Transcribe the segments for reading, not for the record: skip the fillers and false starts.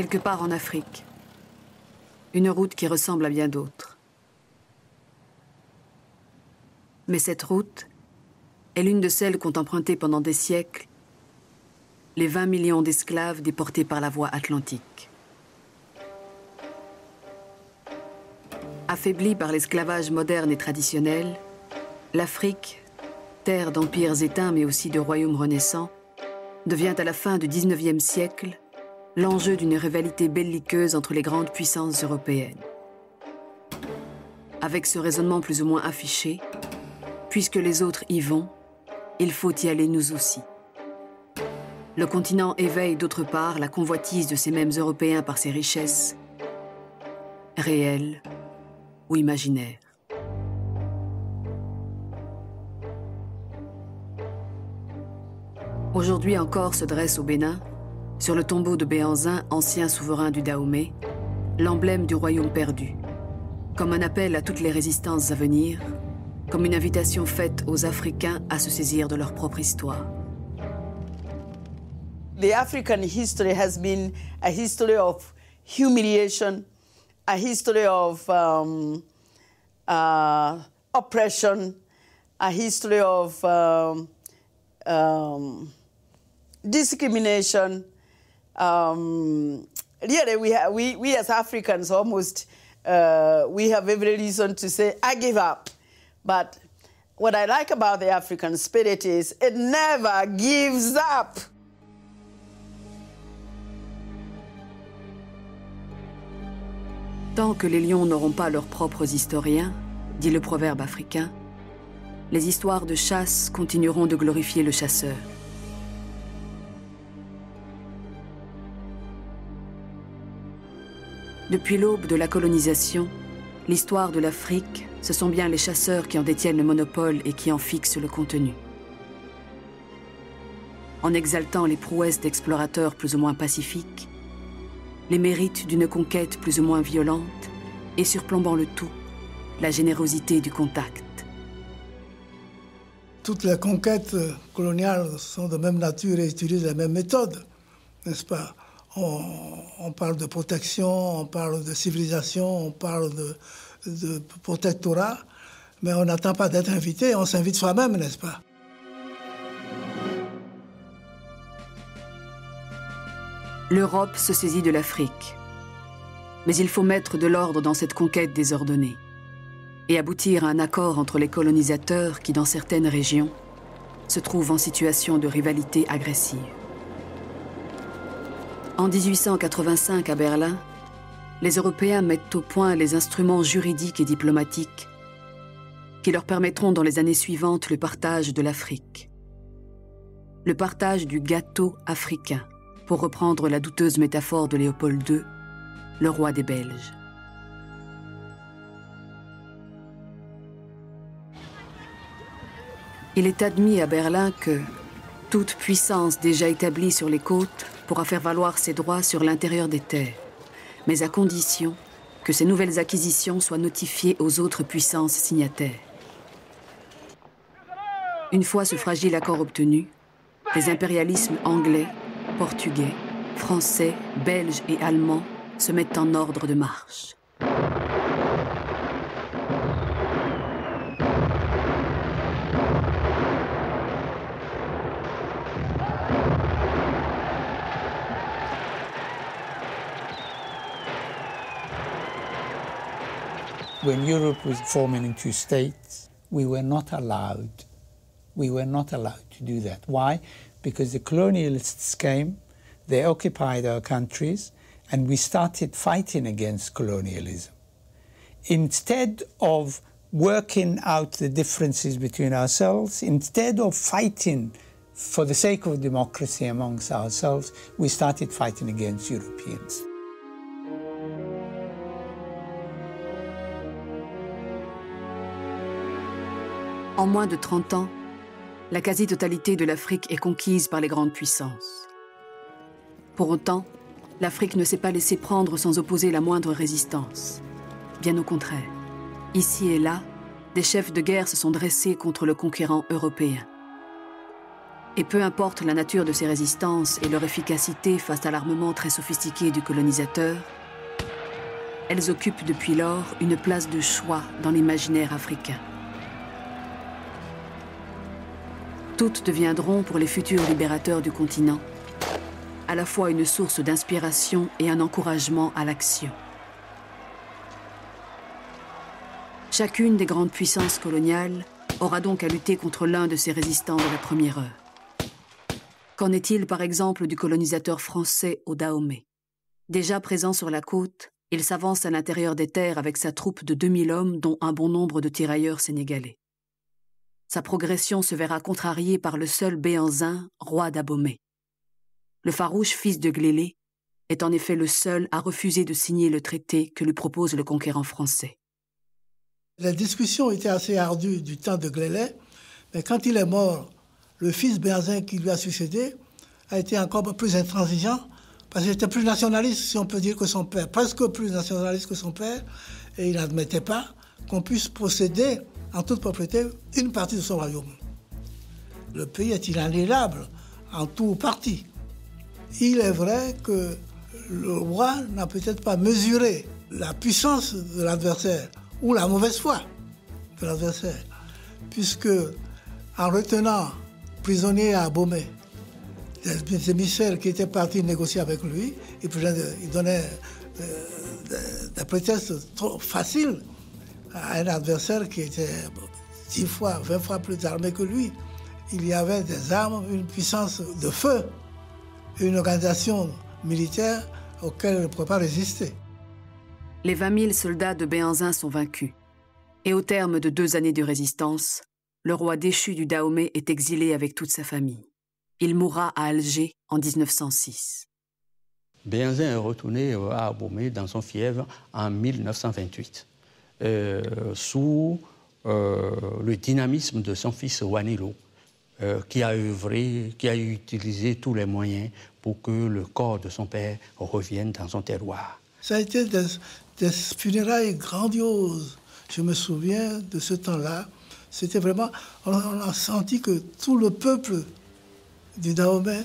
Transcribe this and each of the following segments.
quelque part en Afrique. Une route qui ressemble à bien d'autres. Mais cette route est l'une de celles qu'ont empruntées pendant des siècles les 20 millions d'esclaves déportés par la voie atlantique. Affaiblie par l'esclavage moderne et traditionnel, l'Afrique, terre d'empires éteints mais aussi de royaumes renaissants, devient à la fin du XIXe siècle l'enjeu d'une rivalité belliqueuse entre les grandes puissances européennes. Avec ce raisonnement plus ou moins affiché, puisque les autres y vont, il faut y aller nous aussi. Le continent éveille d'autre part la convoitise de ces mêmes Européens par ses richesses, réelles ou imaginaires. Aujourd'hui encore se dresse au Bénin, sur le tombeau de Béhanzin, ancien souverain du Dahomey, l'emblème du royaume perdu, comme un appel à toutes les résistances à venir, comme une invitation faite aux Africains à se saisir de leur propre histoire. The African history has been a history of humiliation, a history of oppression, a history of discrimination. Really, we as Africans almost, we have every reason to say, I give up. But what I like about the African spirit is it never gives up. Tant que les lions n'auront pas leurs propres historiens, dit le proverbe africain, les histoires de chasse continueront de glorifier le chasseur. Depuis l'aube de la colonisation, l'histoire de l'Afrique, ce sont bien les chasseurs qui en détiennent le monopole et qui en fixent le contenu. En exaltant les prouesses d'explorateurs plus ou moins pacifiques, les mérites d'une conquête plus ou moins violente, et surplombant le tout, la générosité du contact. Toutes les conquêtes coloniales sont de même nature et utilisent la même méthode, n'est-ce pas? On parle de protection, on parle de civilisation, on parle de protectorat, mais on n'attend pas d'être invité, on s'invite soi-même, n'est-ce pas? L'Europe se saisit de l'Afrique. Mais il faut mettre de l'ordre dans cette conquête désordonnée et aboutir à un accord entre les colonisateurs qui, dans certaines régions, se trouvent en situation de rivalité agressive. En 1885, à Berlin, les Européens mettent au point les instruments juridiques et diplomatiques qui leur permettront dans les années suivantes le partage de l'Afrique. Le partage du gâteau africain, pour reprendre la douteuse métaphore de Léopold II, le roi des Belges. Il est admis à Berlin que toute puissance déjà établie sur les côtes pourra faire valoir ses droits sur l'intérieur des terres, mais à condition que ces nouvelles acquisitions soient notifiées aux autres puissances signataires. Une fois ce fragile accord obtenu, les impérialismes anglais, portugais, français, belges et allemands se mettent en ordre de marche. When Europe was forming into states, we were not allowed to do that. Why? Because the colonialists came, they occupied our countries, and we started fighting against colonialism. Instead of working out the differences between ourselves, instead of fighting for the sake of democracy amongst ourselves, we started fighting against Europeans. En moins de 30 ans, la quasi-totalité de l'Afrique est conquise par les grandes puissances. Pour autant, l'Afrique ne s'est pas laissée prendre sans opposer la moindre résistance. Bien au contraire, ici et là, des chefs de guerre se sont dressés contre le conquérant européen. Et peu importe la nature de ces résistances et leur efficacité face à l'armement très sophistiqué du colonisateur, elles occupent depuis lors une place de choix dans l'imaginaire africain. Toutes deviendront pour les futurs libérateurs du continent à la fois une source d'inspiration et un encouragement à l'action. Chacune des grandes puissances coloniales aura donc à lutter contre l'un de ces résistants de la première heure. Qu'en est-il par exemple du colonisateur français au Dahomey? Déjà présent sur la côte, il s'avance à l'intérieur des terres avec sa troupe de 2000 hommes, dont un bon nombre de tirailleurs sénégalais. Sa progression se verra contrariée par le seul Béhanzin, roi d'Abomey. Le farouche fils de Glélé est en effet le seul à refuser de signer le traité que lui propose le conquérant français. La discussion était assez ardue du temps de Glélé, mais quand il est mort, le fils Béhanzin qui lui a succédé a été encore plus intransigeant, parce qu'il était plus nationaliste, si on peut dire, que son père, presque plus nationaliste que son père, et il n'admettait pas qu'on puisse posséder en toute propriété une partie de son royaume. Le pays est inaliénable en tout partie. Il est vrai que le roi n'a peut-être pas mesuré la puissance de l'adversaire ou la mauvaise foi de l'adversaire, puisque en retenant prisonnier à Abomey des émissaires qui étaient partis négocier avec lui, il donnait des prétextes trop faciles à un adversaire qui était 10 fois, 20 fois plus armé que lui. Il y avait des armes, une puissance de feu, une organisation militaire auquel il ne pouvait pas résister. Les 20 000 soldats de Béhanzin sont vaincus. Et au terme de 2 années de résistance, le roi déchu du Dahomey est exilé avec toute sa famille. Il mourra à Alger en 1906. Béhanzin est retourné à Abomey dans son fief en 1928, sous le dynamisme de son fils Wanilo, qui a œuvré, qui a utilisé tous les moyens pour que le corps de son père revienne dans son terroir. Ça a été des funérailles grandioses. Je me souviens de ce temps-là. C'était vraiment... On a senti que tout le peuple du Dahomey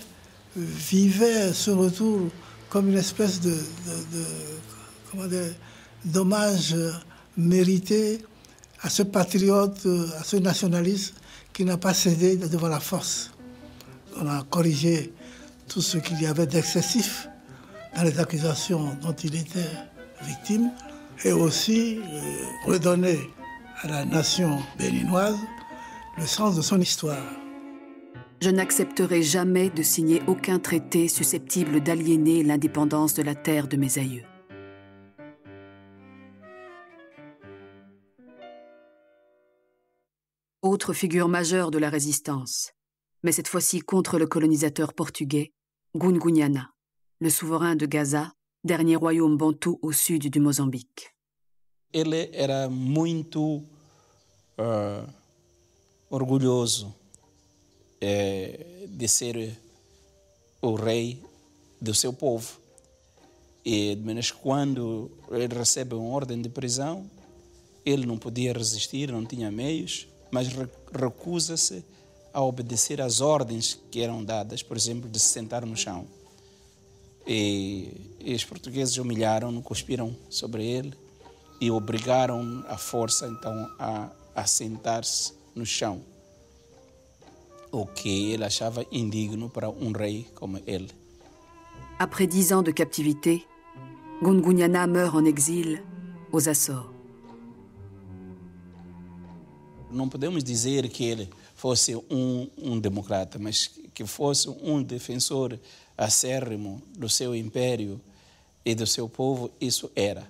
vivait ce retour comme une espèce d'hommage mérité à ce patriote, à ce nationaliste qui n'a pas cédé devant la force. On a corrigé tout ce qu'il y avait d'excessif dans les accusations dont il était victime et aussi redonné à la nation béninoise le sens de son histoire. Je n'accepterai jamais de signer aucun traité susceptible d'aliéner l'indépendance de la terre de mes aïeux. Autre figure majeure de la résistance, mais cette fois-ci contre le colonisateur portugais, Gungunhana, le souverain de Gaza, dernier royaume bantou au sud du Mozambique. Ele era muito orgulhoso de ser o rei do seu povo. E menos quando ele recebe uma ordem de prisão, ele não podia resistir, não tinha meios, mas recusa-se a obedecer às ordens que eram dadas, por exemplo, de se sentar no chão. E os portugueses humilharam-no, cuspiram sobre ele e obrigaram à força então a sentar-se no chão, o que ele achava indigno para um rei como ele. Après 10 ans de captivité, Gungunhana meurt en exil aux Açores. Não podemos dizer que ele fosse um democrata, mas que fosse um defensor acérrimo do seu império e do seu povo, isso era.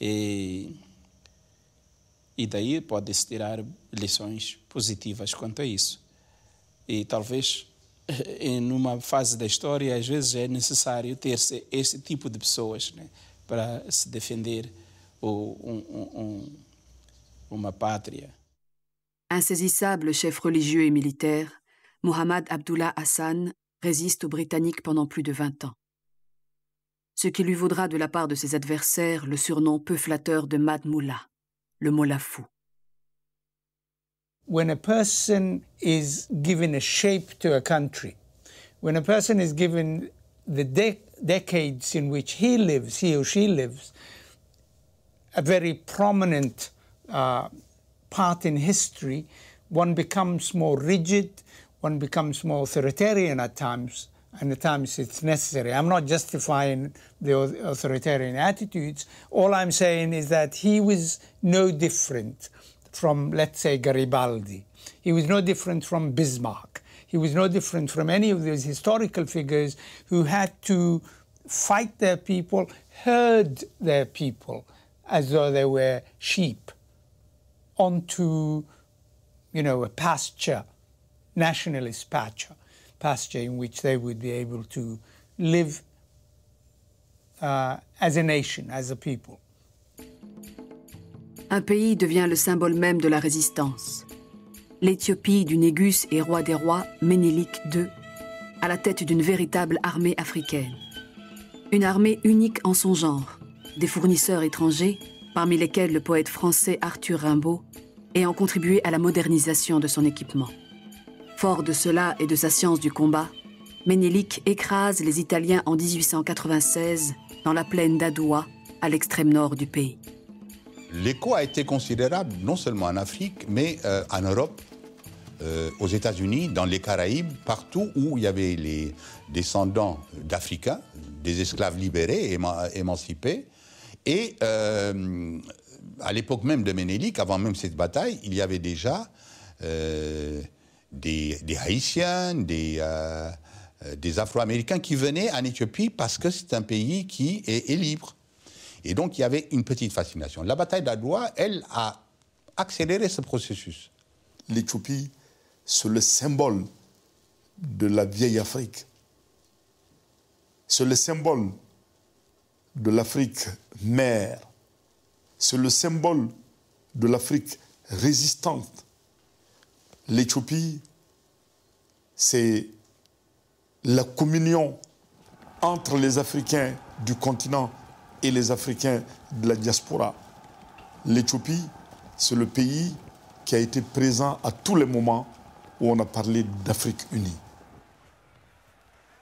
E daí pode-se tirar lições positivas quanto a isso. E talvez, em uma fase da história, às vezes é necessário ter esse tipo de pessoas, né, para se defender uma pátria. Insaisissable chef religieux et militaire, Mohamed Abdullah Hassan résiste aux Britanniques pendant plus de 20 ans. Ce qui lui vaudra de la part de ses adversaires le surnom peu flatteur de Mad Mullah, le Mollah fou. when a person is given a shape to a country, when a person is given the decades in which he or she lives, a very prominent part in history, one becomes more rigid, one becomes more authoritarian at times, and at times it's necessary. I'm not justifying the authoritarian attitudes. All I'm saying is that he was no different from, let's say, Garibaldi. He was no different from Bismarck. He was no different from any of those historical figures who had to fight their people, herd their people as though they were sheep onto, a pasture, nationalist pasture in which they would be able to live as a nation, as a people. Un pays devient le symbole même de la résistance. L'Éthiopie du Négus et roi des rois, Ménélik II, à la tête d'une véritable armée africaine. Une armée unique en son genre, des fournisseurs étrangers, parmi lesquels le poète français Arthur Rimbaud, ayant contribué à la modernisation de son équipement. Fort de cela et de sa science du combat, Ménélik écrase les Italiens en 1896 dans la plaine d'Adoua, à l'extrême nord du pays. L'écho a été considérable non seulement en Afrique, mais en Europe, aux États-Unis, dans les Caraïbes, partout où il y avait les descendants d'Africains, des esclaves libérés, émancipés. Et à l'époque même de Ménélik, avant même cette bataille, il y avait déjà des Haïtiens, des Afro-Américains qui venaient en Éthiopie parce que c'est un pays qui est libre. Et donc, il y avait une petite fascination. La bataille d'Adoua, elle, a accéléré ce processus. L'Éthiopie, c'est le symbole de la vieille Afrique. C'est le symbole de l'Afrique mère. C'est le symbole de l'Afrique résistante. L'Éthiopie, c'est la communion entre les Africains du continent et les Africains de la diaspora. L'Éthiopie, c'est le pays qui a été présent à tous les moments où on a parlé d'Afrique unie.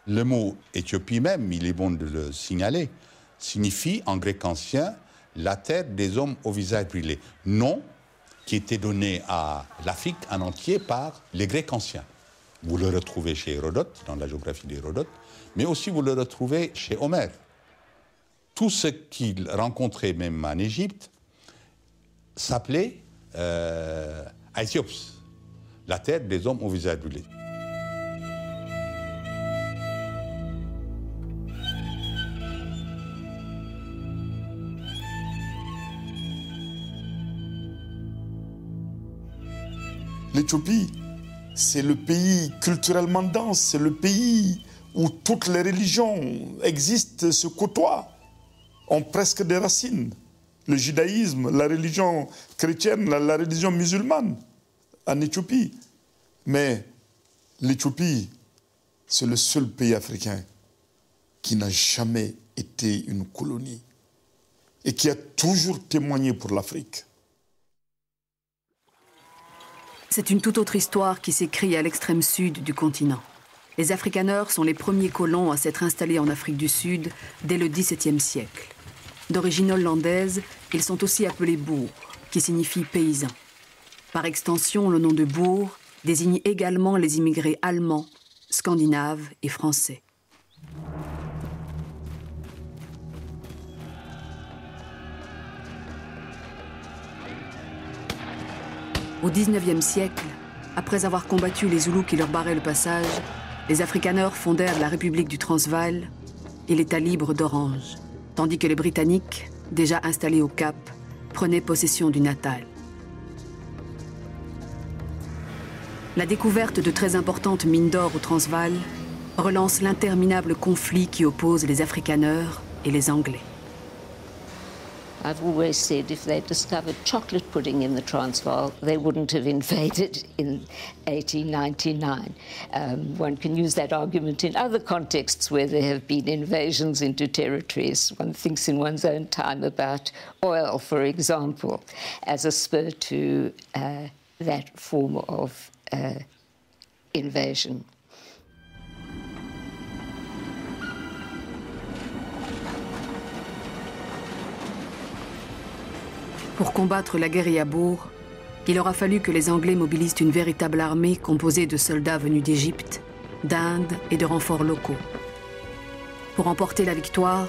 Le mot Éthiopie même, il est bon de le signaler, signifie en grec ancien la terre des hommes au visage brûlé. Nom qui était donné à l'Afrique en entier par les Grecs anciens. Vous le retrouvez chez Hérodote, dans la géographie d'Hérodote, mais aussi vous le retrouvez chez Homère. Tout ce qu'il rencontrait même en Égypte s'appelait Aethiops, la terre des hommes au visage brûlé. L'Éthiopie, c'est le pays culturellement dense, c'est le pays où toutes les religions existent, se côtoient, ont presque des racines. Le judaïsme, la religion chrétienne, la religion musulmane en Éthiopie. Mais l'Éthiopie, c'est le seul pays africain qui n'a jamais été une colonie et qui a toujours témoigné pour l'Afrique. C'est une toute autre histoire qui s'écrit à l'extrême sud du continent. Les Afrikaners sont les premiers colons à s'être installés en Afrique du Sud dès le XVIIe siècle. D'origine hollandaise, ils sont aussi appelés Boers, qui signifie paysans. Par extension, le nom de Boer désigne également les immigrés allemands, scandinaves et français. Au XIXe siècle, après avoir combattu les Zoulous qui leur barraient le passage, les Afrikaners fondèrent la République du Transvaal et l'État libre d'Orange, tandis que les Britanniques, déjà installés au Cap, prenaient possession du Natal. La découverte de très importantes mines d'or au Transvaal relance l'interminable conflit qui oppose les Afrikaners et les Anglais. I've always said if they'd discovered chocolate pudding in the Transvaal, they wouldn't have invaded in 1899. One can use that argument in other contexts where there have been invasions into territories. One thinks in one's own time about oil, for example, as a spur to that form of invasion. Pour combattre la guérilla boer, il aura fallu que les Anglais mobilisent une véritable armée composée de soldats venus d'Égypte, d'Inde et de renforts locaux. Pour remporter la victoire,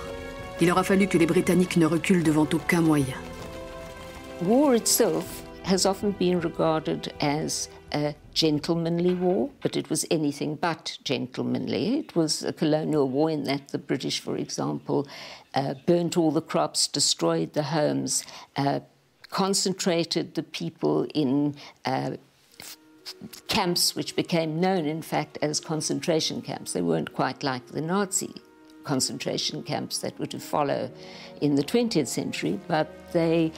il aura fallu que les Britanniques ne reculent devant aucun moyen. War itself has often been regarded as a gentlemanly war, but it was anything but gentlemanly. It was a colonial war in that the British, for example, burnt all the crops, destroyed the homes, concentrated the people in camps which became known, in fact, as concentration camps. They weren't quite like the Nazi concentration camps that were to follow in the 20th century, but they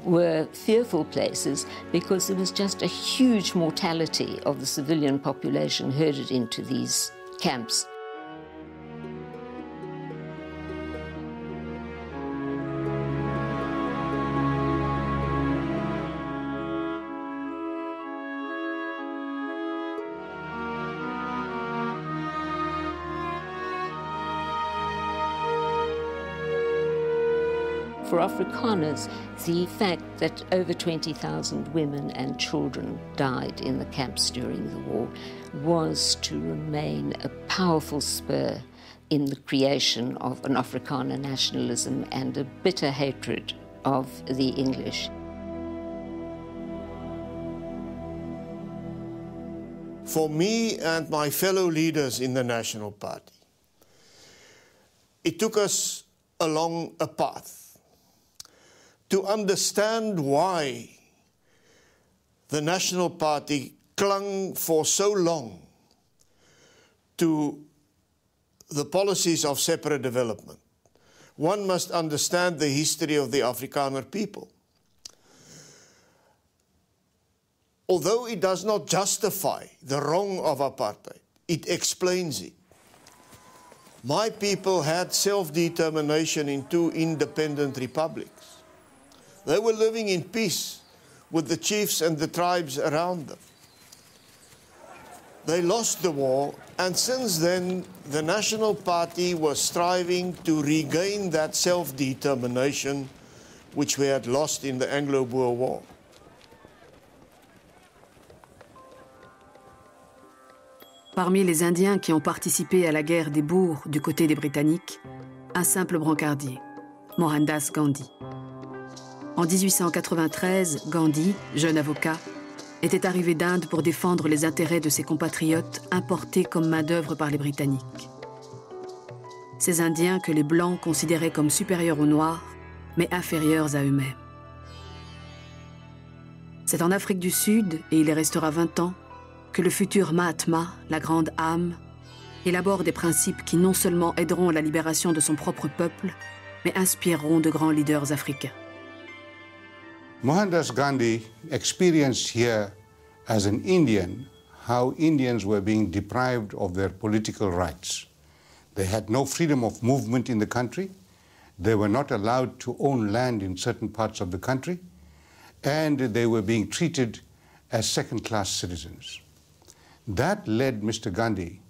were fearful places because there was just a huge mortality of the civilian population herded into these camps. For Afrikaners, the fact that over 20,000 women and children died in the camps during the war was to remain a powerful spur in the creation of an Afrikaner nationalism and a bitter hatred of the English. For me and my fellow leaders in the National Party, it took us along a path to understand why the National Party clung for so long to the policies of separate development. One must understand the history of the Afrikaner people. Although it does not justify the wrong of apartheid, it explains it. My people had self-determination in two independent republics. They were living in peace with the chiefs and the tribes around them. They lost the war, and since then, the National Party was striving to regain that self-determination which we had lost in the Anglo-Boer War. Parmi les Indiens qui ont participé à la guerre des Boers du côté des Britanniques, un simple brancardier, Mohandas Gandhi. En 1893, Gandhi, jeune avocat, était arrivé d'Inde pour défendre les intérêts de ses compatriotes importés comme main-d'œuvre par les Britanniques. Ces Indiens que les Blancs considéraient comme supérieurs aux Noirs, mais inférieurs à eux-mêmes. C'est en Afrique du Sud, et il y restera 20 ans, que le futur Mahatma, la grande âme, élabore des principes qui non seulement aideront à la libération de son propre peuple, mais inspireront de grands leaders africains. Mohandas Gandhi experienced here as an Indian how Indians were being deprived of their political rights. They had no freedom of movement in the country. They were not allowed to own land in certain parts of the country. And they were being treated as second-class citizens. That led Mr. Gandhi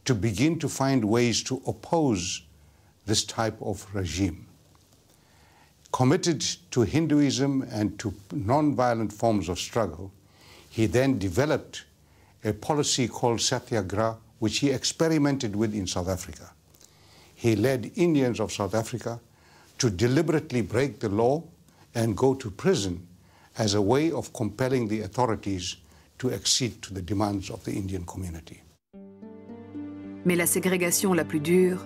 to begin to find ways to oppose this type of regime. Committed to Hinduism and to non-violent forms of struggle, he then developed a policy called Satyagraha, which he experimented with in South Africa. He led Indians of South Africa to deliberately break the law and go to prison as a way of compelling the authorities to accede to the demands of the Indian community. Mais la ségrégation la plus dure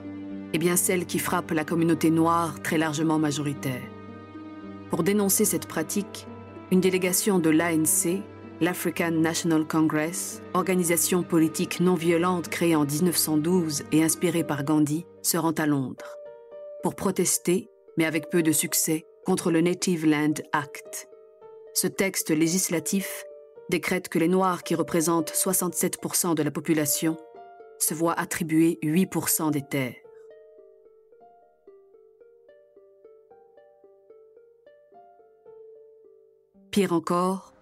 est bien celle qui frappe la communauté noire très largement majoritaire. Pour dénoncer cette pratique, une délégation de l'ANC, l'African National Congress, organisation politique non violente créée en 1912 et inspirée par Gandhi, se rend à Londres pour protester, mais avec peu de succès, contre le Native Land Act. Ce texte législatif décrète que les Noirs, qui représentent 67% de la population, se voient attribuer 8% des terres. Pire encore,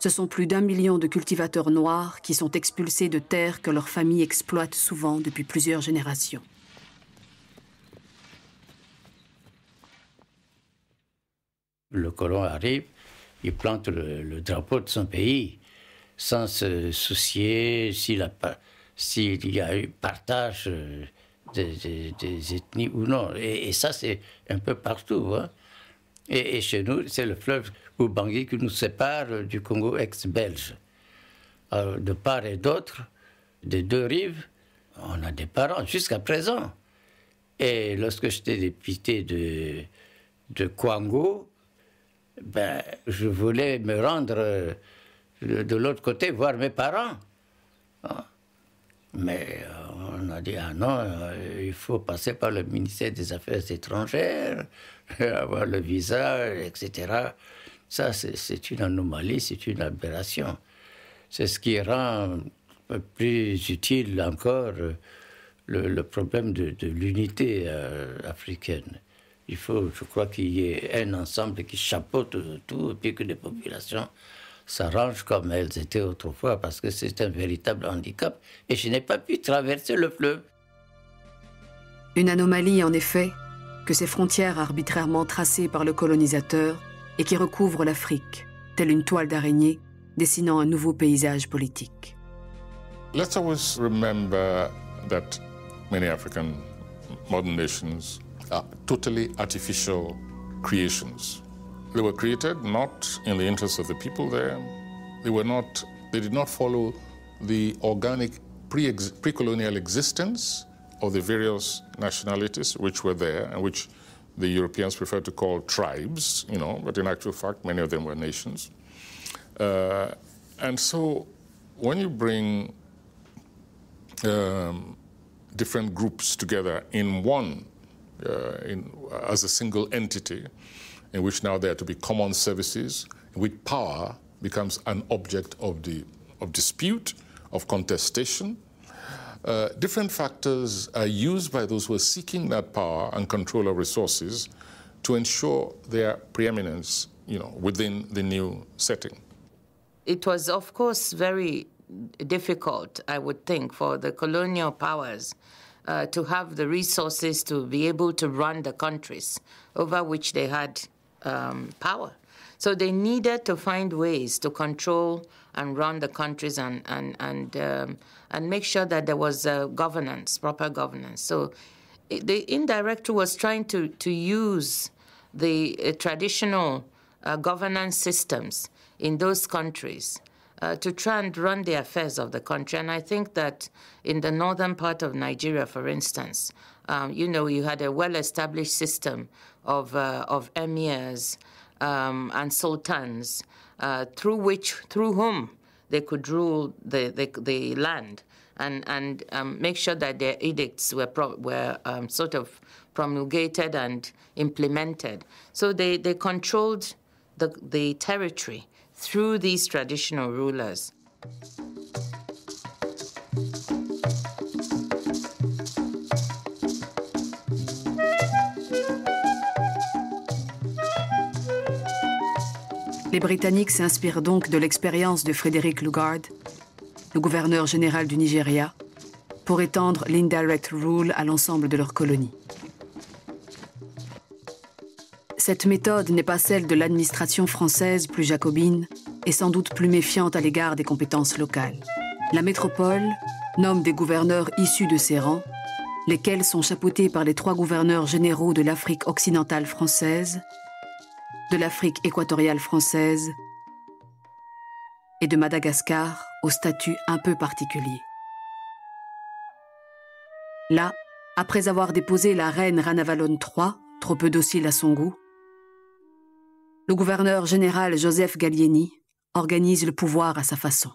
Ce sont plus d'1 million de cultivateurs noirs qui sont expulsés de terres que leurs familles exploitent souvent depuis plusieurs générations. Le colon arrive, il plante le drapeau de son pays sans se soucier s'il y a eu partage des ethnies ou non. Et ça, c'est un peu partout. Hein. Et chez nous, c'est le fleuve Ubangui qui nous sépare du Congo ex-belge. De part et d'autre, des deux rives, on a des parents jusqu'à présent. Et lorsque j'étais député de Kwango, ben, je voulais me rendre de l'autre côté, voir mes parents. Mais on a dit, ah non, il faut passer par le ministère des Affaires étrangères, avoir le visa, etc. Ça, c'est une anomalie, c'est une aberration. C'est ce qui rend plus utile encore le problème de l'unité africaine. Il faut, je crois, qu'il y ait un ensemble qui chapeaute tout, et puis que les populations s'arrangent comme elles étaient autrefois, parce que c'est un véritable handicap. Et je n'ai pas pu traverser le fleuve. Une anomalie, en effet, que ces frontières arbitrairement tracées par le colonisateur et qui recouvrent l'Afrique, telle une toile d'araignée, dessinant un nouveau paysage politique. Let's always remember that many African modern nations are totally artificial creations. They were created not in the interest of the people there. They did not follow the organic pre-colonial existence of the various nationalities which were there and which the Europeans prefer to call tribes, you know, but in actual fact, many of them were nations. And so when you bring different groups together in one, as a single entity, in which now there are to be common services, in which power becomes an object of dispute, of contestation. Different factors are used by those who are seeking that power and control of resources to ensure their preeminence, you know, within the new setting. It was, of course, very difficult, I would think, for the colonial powers to have the resources to be able to run the countries over which they had power. So they needed to find ways to control and run the countries and make sure that there was governance, proper governance. So the indirect was trying to use the traditional governance systems in those countries to try and run the affairs of the country. And I think that in the northern part of Nigeria, for instance, you know, you had a well-established system of emirs and sultans through whom they could rule the land and make sure that their edicts were sort of promulgated and implemented. So they controlled the territory through these traditional rulers. Les Britanniques s'inspirent donc de l'expérience de Frederick Lugard, le gouverneur général du Nigeria, pour étendre l'indirect rule à l'ensemble de leurs colonies. Cette méthode n'est pas celle de l'administration française plus jacobine et sans doute plus méfiante à l'égard des compétences locales. La métropole nomme des gouverneurs issus de ses rangs, lesquels sont chapeautés par les 3 gouverneurs généraux de l'Afrique occidentale française, de l'Afrique équatoriale française et de Madagascar au statut un peu particulier. Là, après avoir déposé la reine Ranavalone III, trop peu docile à son goût, le gouverneur général Joseph Gallieni organise le pouvoir à sa façon.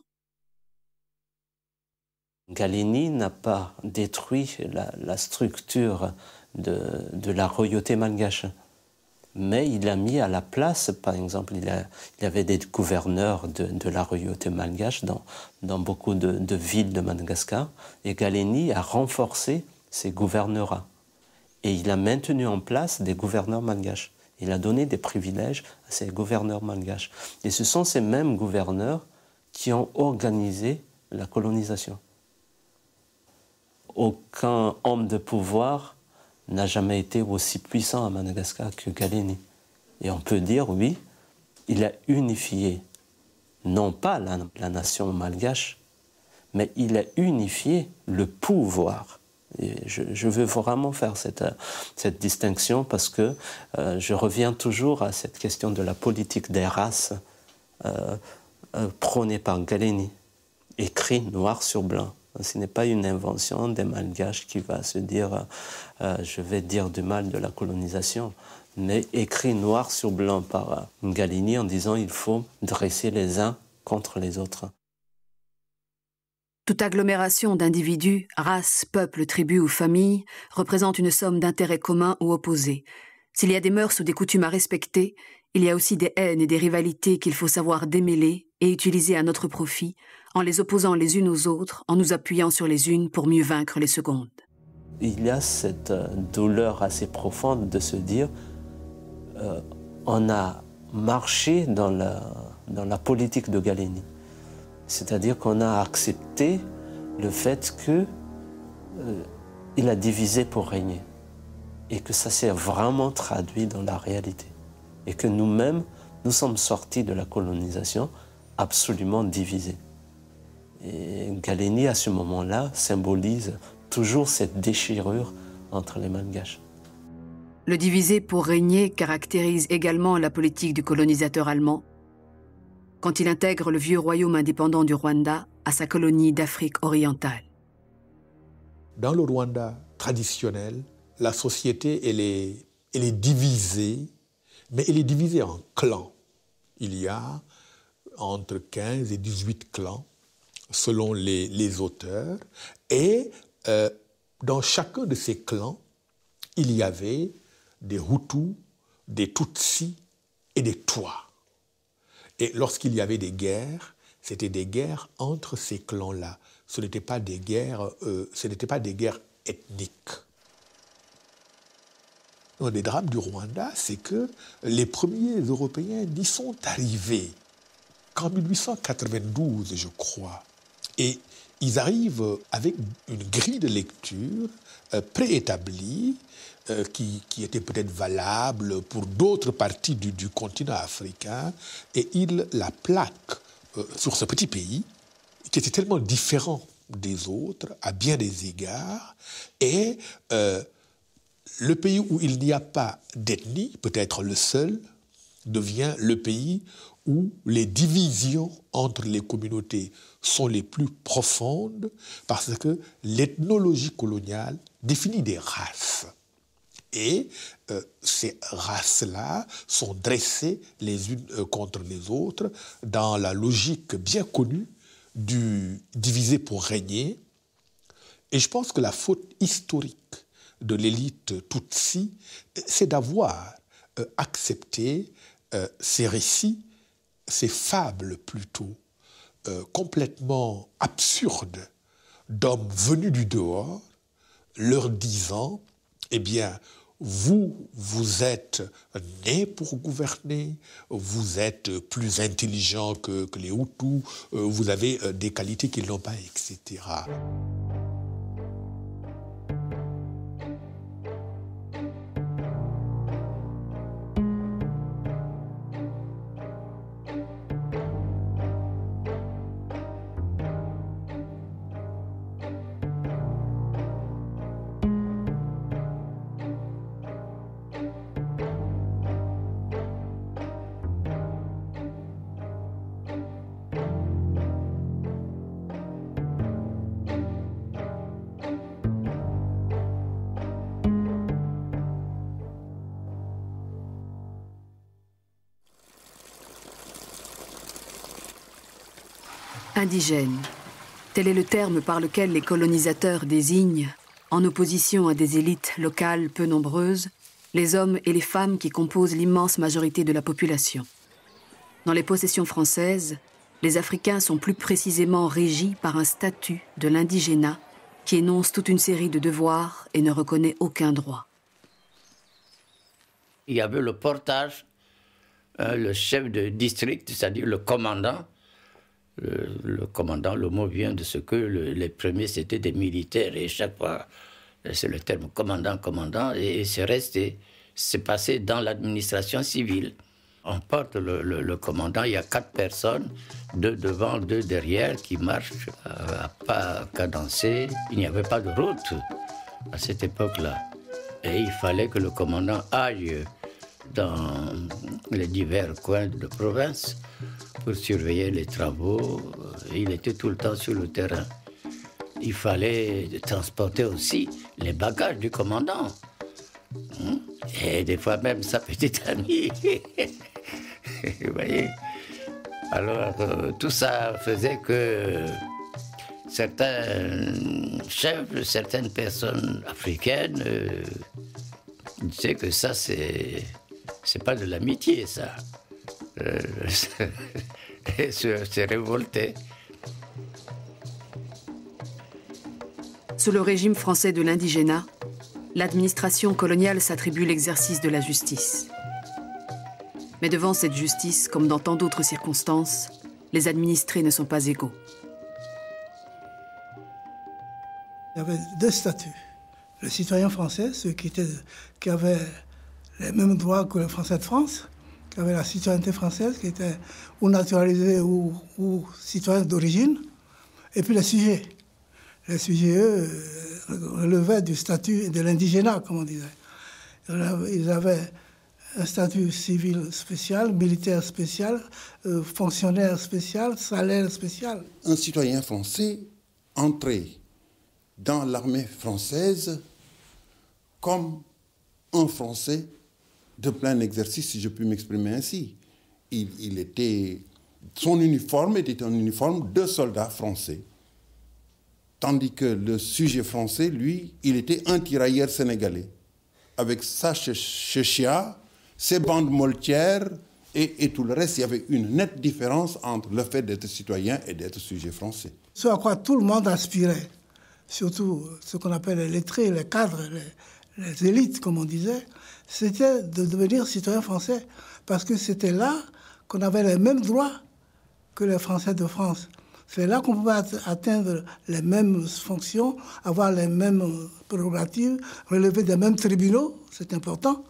Gallieni n'a pas détruit la structure de la royauté malgache, mais il a mis à la place, par exemple, il y avait des gouverneurs de la royauté malgache dans beaucoup de villes de Madagascar, et Gallieni a renforcé ces gouverneurats. Et il a maintenu en place des gouverneurs malgaches. Il a donné des privilèges à ces gouverneurs malgaches. Et ce sont ces mêmes gouverneurs qui ont organisé la colonisation. Aucun homme de pouvoir n'a jamais été aussi puissant à Madagascar que Galeni. Et on peut dire, oui, il a unifié, non pas la nation malgache, mais il a unifié le pouvoir. Et je veux vraiment faire cette distinction parce que je reviens toujours à cette question de la politique des races prônée par Galeni, écrit noir sur blanc. Ce n'est pas une invention des Malgaches qui va se dire je vais dire du mal de la colonisation, mais écrit noir sur blanc par Galeni en disant il faut dresser les uns contre les autres. Toute agglomération d'individus, races, peuples, tribus ou familles représente une somme d'intérêts communs ou opposés. S'il y a des mœurs ou des coutumes à respecter, il y a aussi des haines et des rivalités qu'il faut savoir démêler et utiliser à notre profit, en les opposant les unes aux autres, en nous appuyant sur les unes pour mieux vaincre les secondes. Il y a cette douleur assez profonde de se dire on a marché dans la politique de Galeni. C'est-à-dire qu'on a accepté le fait qu'il a divisé pour régner et que ça s'est vraiment traduit dans la réalité. Et que nous-mêmes, nous sommes sortis de la colonisation absolument divisés. Et Galeni, à ce moment-là, symbolise toujours cette déchirure entre les Malgaches. Le diviser pour régner caractérise également la politique du colonisateur allemand, quand il intègre le vieux royaume indépendant du Rwanda à sa colonie d'Afrique orientale. Dans le Rwanda traditionnel, la société, elle est divisée, mais elle est divisée en clans. Il y a entre 15 et 18 clans, selon les auteurs. Et dans chacun de ces clans, il y avait des Hutus, des Tutsis et des Twa. Et lorsqu'il y avait des guerres, c'était des guerres entre ces clans-là. Ce n'étaient pas des guerres ethniques. Un des drames du Rwanda, c'est que les premiers Européens n'y sont arrivés qu'en 1892, je crois. Et ils arrivent avec une grille de lecture préétablie, qui était peut-être valable pour d'autres parties du continent africain, et ils la plaquent sur ce petit pays, qui était tellement différent des autres, à bien des égards, et le pays où il n'y a pas d'ethnie, peut-être le seul, devient le pays où les divisions entre les communautés sont les plus profondes, parce que l'ethnologie coloniale définit des races. Et ces races-là sont dressées les unes contre les autres dans la logique bien connue du diviser pour régner. Et je pense que la faute historique de l'élite Tutsi, c'est d'avoir accepté ces récits, ces fables plutôt, complètement absurdes d'hommes venus du dehors, leur disant, eh bien, vous êtes nés pour gouverner, vous êtes plus intelligents que les Hutus, vous avez des qualités qu'ils n'ont pas, etc. Indigène, tel est le terme par lequel les colonisateurs désignent, en opposition à des élites locales peu nombreuses, les hommes et les femmes qui composent l'immense majorité de la population. Dans les possessions françaises, les Africains sont plus précisément régis par un statut de l'indigénat qui énonce toute une série de devoirs et ne reconnaît aucun droit. Il y avait le portage, le chef de district, c'est-à-dire le commandant. Le commandant, le mot vient de ce que les premiers, c'était des militaires. Et chaque fois, c'est le terme commandant, et c'est resté. C'est passé dans l'administration civile. On porte le commandant, il y a 4 personnes, 2 devant, 2 derrière, qui marchent à pas cadencés. Il n'y avait pas de route à cette époque-là. Et il fallait que le commandant aille dans les divers coins de province pour surveiller les travaux. Il était tout le temps sur le terrain. Il fallait transporter aussi les bagages du commandant. Et des fois même sa petite amie. Vous voyez? Alors, tout ça faisait que certains chefs, certaines personnes africaines disaient que ça, c'est pas de l'amitié, ça. Et se révoltaient. Sous le régime français de l'indigénat, l'administration coloniale s'attribue l'exercice de la justice. Mais devant cette justice, comme dans tant d'autres circonstances, les administrés ne sont pas égaux. Il y avait 2 statuts. Les citoyens français, ceux qui avaient les mêmes droits que les Français de France, qui avaient la citoyenneté française, qui étaient ou naturalisés ou citoyens d'origine, et puis les sujets. Les sujets, eux, relevaient du statut de l'indigénat, comme on disait. Ils avaient un statut civil spécial, militaire spécial, fonctionnaire spécial, salaire spécial. Un citoyen français entrait dans l'armée française comme un Français de plein exercice, si je puis m'exprimer ainsi. Son uniforme était un uniforme de soldat français. Tandis que le sujet français, lui, il était un tirailleur sénégalais, avec sa chéchia, ses bandes moltières et tout le reste. Il y avait une nette différence entre le fait d'être citoyen et d'être sujet français. Ce à quoi tout le monde aspirait, surtout ce qu'on appelle les lettrés, les cadres, les élites, comme on disait, c'était de devenir citoyen français, parce que c'était là qu'on avait les mêmes droits que les Français de France. C'est là qu'on pouvait atteindre les mêmes fonctions, avoir les mêmes prérogatives, relever des mêmes tribunaux, c'est important.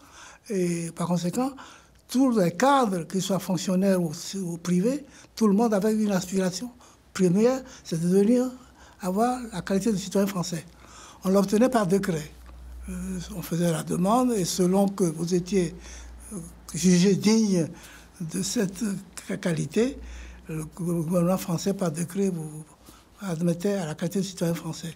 Et par conséquent, tous les cadres, qu'ils soient fonctionnaires ou privés, tout le monde avait une aspiration première, c'est de avoir la qualité de citoyen français. On l'obtenait par décret. On faisait la demande et selon que vous étiez jugé digne de cette qualité, le gouvernement français, par décret, vous admettait à la qualité de citoyen français.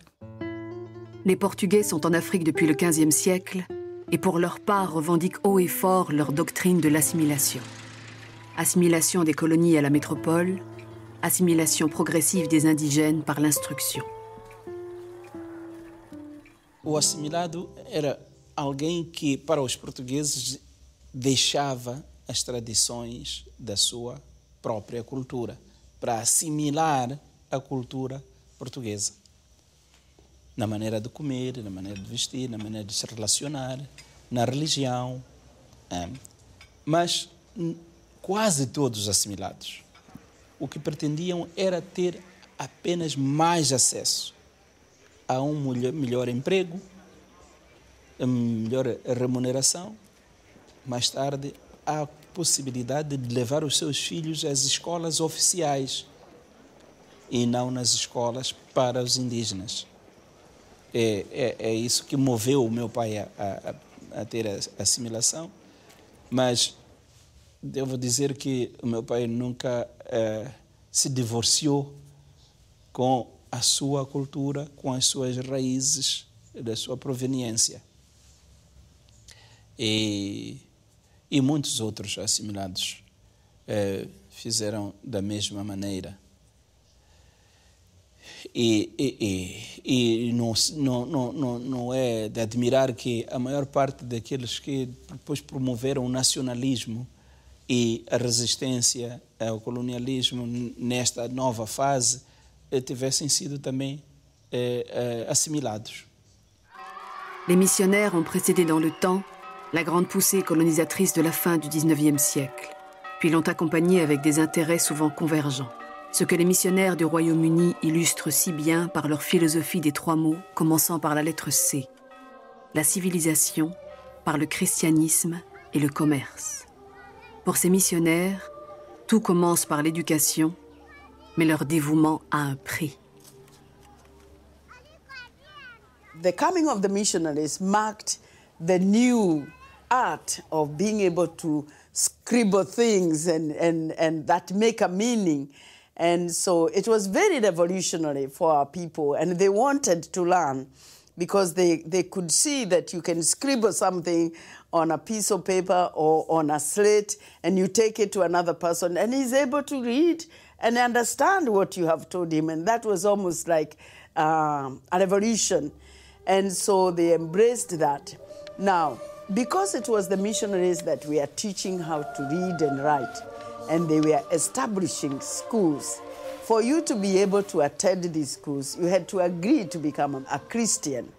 Les Portugais sont en Afrique depuis le XVe siècle et pour leur part revendiquent haut et fort leur doctrine de l'assimilation. Assimilation des colonies à la métropole, assimilation progressive des indigènes par l'instruction. O assimilado era alguém que, para os portugueses, deixava as tradições da sua própria cultura para assimilar a cultura portuguesa. Na maneira de comer, na maneira de vestir, na maneira de se relacionar, na religião. Mas quase todos os assimilados, o que pretendiam era ter apenas mais acesso a melhor emprego, a melhor remuneração, mais tarde a possibilidade de levar os seus filhos às escolas oficiais e não nas escolas para os indígenas. É isso que moveu o meu pai a ter a assimilação, mas devo dizer que o meu pai nunca se divorciou com a sua cultura, com as suas raízes, da sua proveniência. E muitos outros assimilados fizeram da mesma maneira. E não é de admirar que a maior parte daqueles que depois promoveram o nacionalismo e a resistência ao colonialismo nesta nova fase tivessem sido também assimilados. Les missionnaires ont précédé dans le temps la grande poussée colonisatrice de la fin du XIXe siècle, puis l'ont accompagnée avec des intérêts souvent convergents. Ce que les missionnaires du Royaume-Uni illustrent si bien par leur philosophie des 3 mots, commençant par la lettre C. La civilisation, par le christianisme et le commerce. Pour ces missionnaires, tout commence par l'éducation, mais leur dévouement a un prix. The coming of the missionaries marked the new art of being able to scribble things and that make a meaning. And so it was very revolutionary for our people, and they wanted to learn because they could see that you can scribble something on a piece of paper or on a slate, and you take it to another person, and he's able to read and understand what you have told him. And that was almost like a revolution. And so they embraced that. Now, because it was the missionaries that were teaching how to read and write, and they were establishing schools, for you to be able to attend these schools, you had to agree to become a Christian.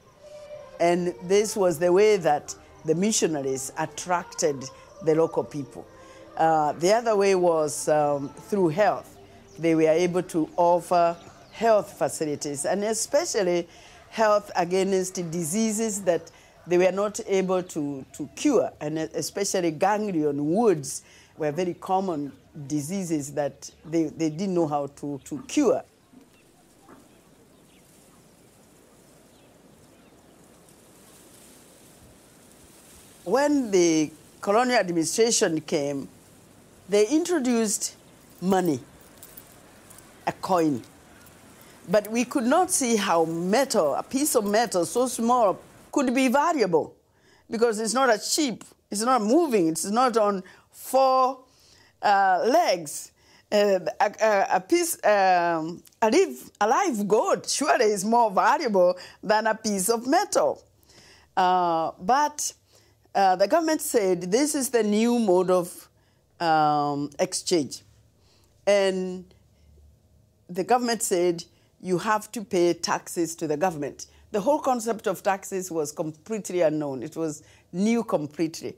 And this was the way that the missionaries attracted the local people. The other way was through health. They were able to offer health facilities, and especially health against diseases that they were not able to cure, and especially ganglion wounds were very common diseases that they didn't know how to cure. When the colonial administration came, they introduced money, a coin. But we could not see how metal, a piece of metal so small, could be valuable, because it's not as cheap, it's not moving, it's not on 4 legs. A piece, a live goat surely is more valuable than a piece of metal. But the government said this is the new mode of exchange. And the government said you have to pay taxes to the government. The whole concept of taxes was completely unknown. It was new completely.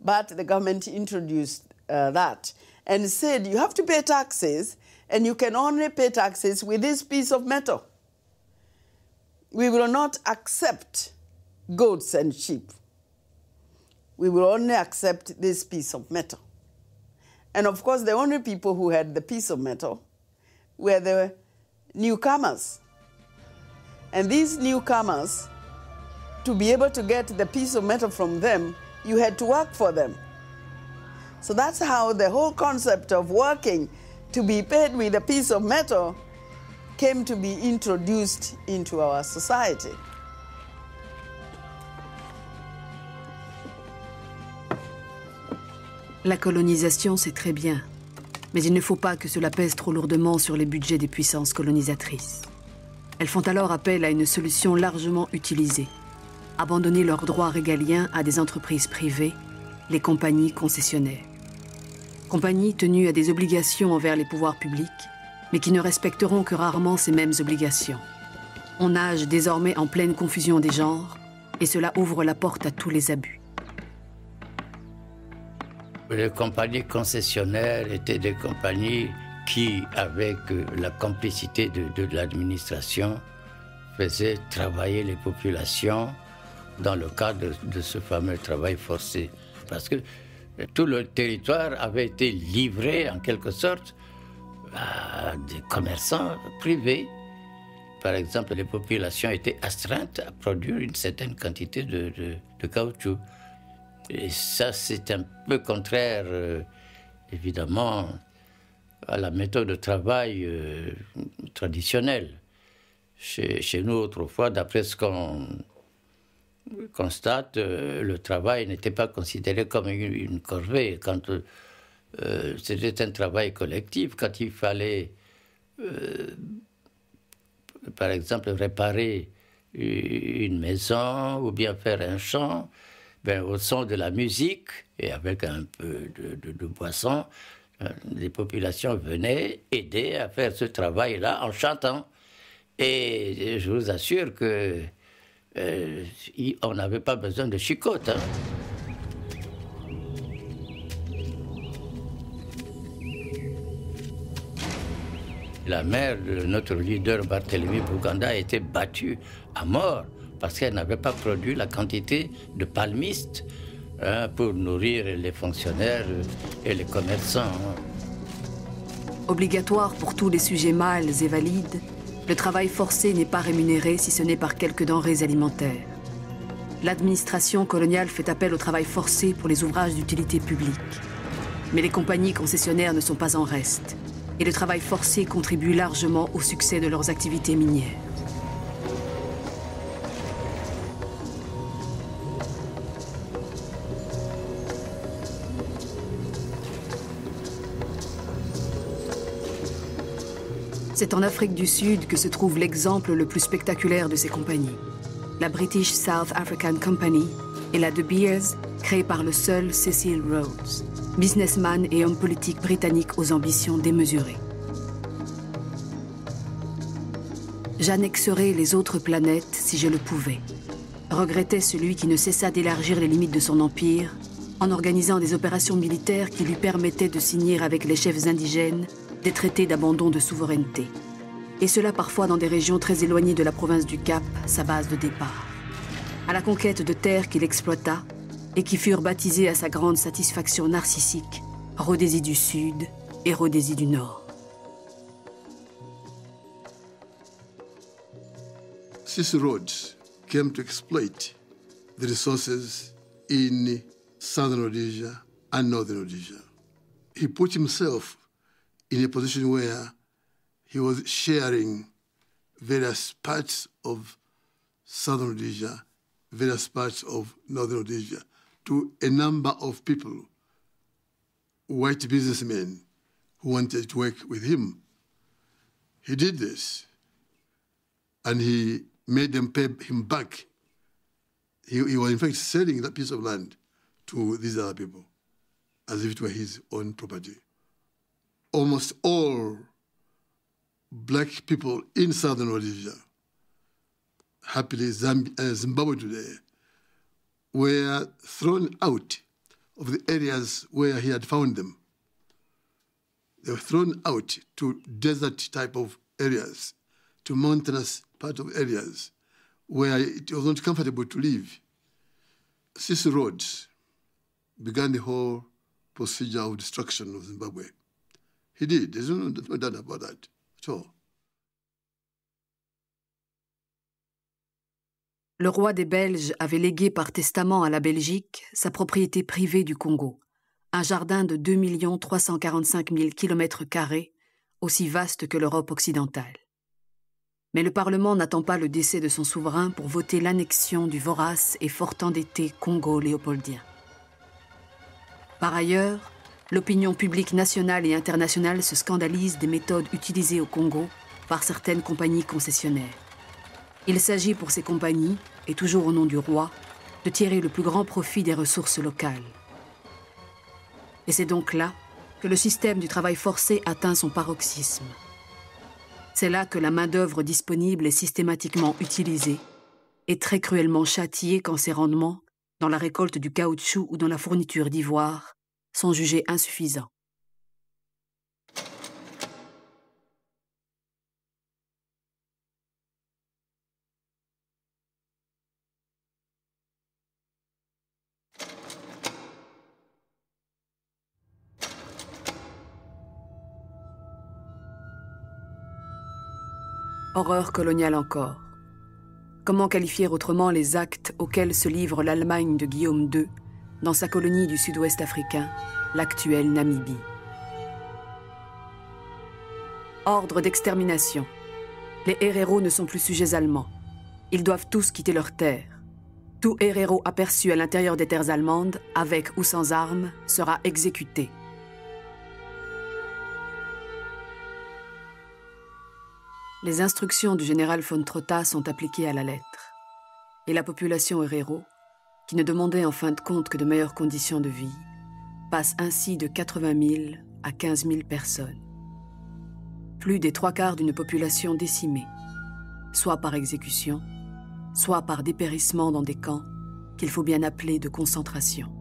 But the government introduced that and said you have to pay taxes, and you can only pay taxes with this piece of metal. We will not accept goats and sheep. We will only accept this piece of metal. And of course, the only people who had the piece of metal were the newcomers. And these newcomers, to be able to get the piece of metal from them, you had to work for them. So that's how the whole concept of working to be paid with a piece of metal came to be introduced into our society. La colonisation, c'est très bien, mais il ne faut pas que cela pèse trop lourdement sur les budgets des puissances colonisatrices. Elles font alors appel à une solution largement utilisée: abandonner leurs droits régaliens à des entreprises privées, les compagnies concessionnaires. Compagnies tenues à des obligations envers les pouvoirs publics, mais qui ne respecteront que rarement ces mêmes obligations. On nage désormais en pleine confusion des genres, et cela ouvre la porte à tous les abus. Les compagnies concessionnaires étaient des compagnies qui, avec la complicité de l'administration, faisaient travailler les populations dans le cadre de ce fameux travail forcé. Parce que tout le territoire avait été livré, en quelque sorte, à des commerçants privés. Par exemple, les populations étaient astreintes à produire une certaine quantité de caoutchouc. Et ça, c'est un peu contraire, évidemment, à la méthode de travail traditionnelle. Chez nous, autrefois, d'après ce qu'on constate, le travail n'était pas considéré comme une corvée. Quand c'était un travail collectif, quand il fallait, par exemple, réparer une maison ou bien faire un champ, au son de la musique et avec un peu de boisson, les populations venaient aider à faire ce travail-là en chantant. Et je vous assure que on n'avait pas besoin de chicotte. La mère de notre leader Barthélemy Buganda a été battue à mort parce qu'elle n'avait pas produit la quantité de palmistes pour nourrir les fonctionnaires et les commerçants. Obligatoire pour tous les sujets mâles et valides, le travail forcé n'est pas rémunéré si ce n'est par quelques denrées alimentaires. L'administration coloniale fait appel au travail forcé pour les ouvrages d'utilité publique. Mais les compagnies concessionnaires ne sont pas en reste, et le travail forcé contribue largement au succès de leurs activités minières. C'est en Afrique du Sud que se trouve l'exemple le plus spectaculaire de ces compagnies. La British South African Company et la De Beers, créée par le seul Cecil Rhodes, businessman et homme politique britannique aux ambitions démesurées. J'annexerais les autres planètes si je le pouvais, regrettait celui qui ne cessa d'élargir les limites de son empire en organisant des opérations militaires qui lui permettaient de signer avec les chefs indigènes des traités d'abandon de souveraineté. Et cela parfois dans des régions très éloignées de la province du Cap, sa base de départ. À la conquête de terres qu'il exploita et qui furent baptisées à sa grande satisfaction narcissique Rhodésie du Sud et Rhodésie du Nord. Cecil Rhodes came to exploit the resources in southern Rhodesia and northern Rhodesia. He put himself in a position where he was sharing various parts of southern Rhodesia, various parts of northern Rhodesia, to a number of people, white businessmen who wanted to work with him. He did this, and he made them pay him back. He was in fact selling that piece of land to these other people as if it were his own property. Almost all black people in southern Rhodesia, happily Zimbabwe today, were thrown out of the areas where he had found them. They were thrown out to desert type of areas, to mountainous part of areas where it was not comfortable to live. Cecil Rhodes began the whole procedure of destruction of Zimbabwe. He did. There's no doubt about that at all. Le roi des Belges avait légué par testament à la Belgique sa propriété privée du Congo, un jardin de 2 345 000 km², aussi vaste que l'Europe occidentale. Mais le Parlement n'attend pas le décès de son souverain pour voter l'annexion du vorace et fort endetté Congo léopoldien. Par ailleurs, l'opinion publique nationale et internationale se scandalise des méthodes utilisées au Congo par certaines compagnies concessionnaires. Il s'agit pour ces compagnies, et toujours au nom du roi, de tirer le plus grand profit des ressources locales. Et c'est donc là que le système du travail forcé atteint son paroxysme. C'est là que la main-d'œuvre disponible est systématiquement utilisée et très cruellement châtiée quand ses rendements, dans la récolte du caoutchouc ou dans la fourniture d'ivoire, sont jugés insuffisants. Horreur coloniale encore. Comment qualifier autrement les actes auxquels se livre l'Allemagne de Guillaume II dans sa colonie du sud-ouest africain, l'actuelle Namibie? Ordre d'extermination. Les héréros ne sont plus sujets allemands. Ils doivent tous quitter leurs terres. Tout héréro aperçu à l'intérieur des terres allemandes, avec ou sans armes, sera exécuté. Les instructions du général von Trotta sont appliquées à la lettre. Et la population héréro, qui ne demandait en fin de compte que de meilleures conditions de vie, passe ainsi de 80 000 à 15 000 personnes. Plus des 3/4 d'une population décimée, soit par exécution, soit par dépérissement dans des camps qu'il faut bien appeler de concentration.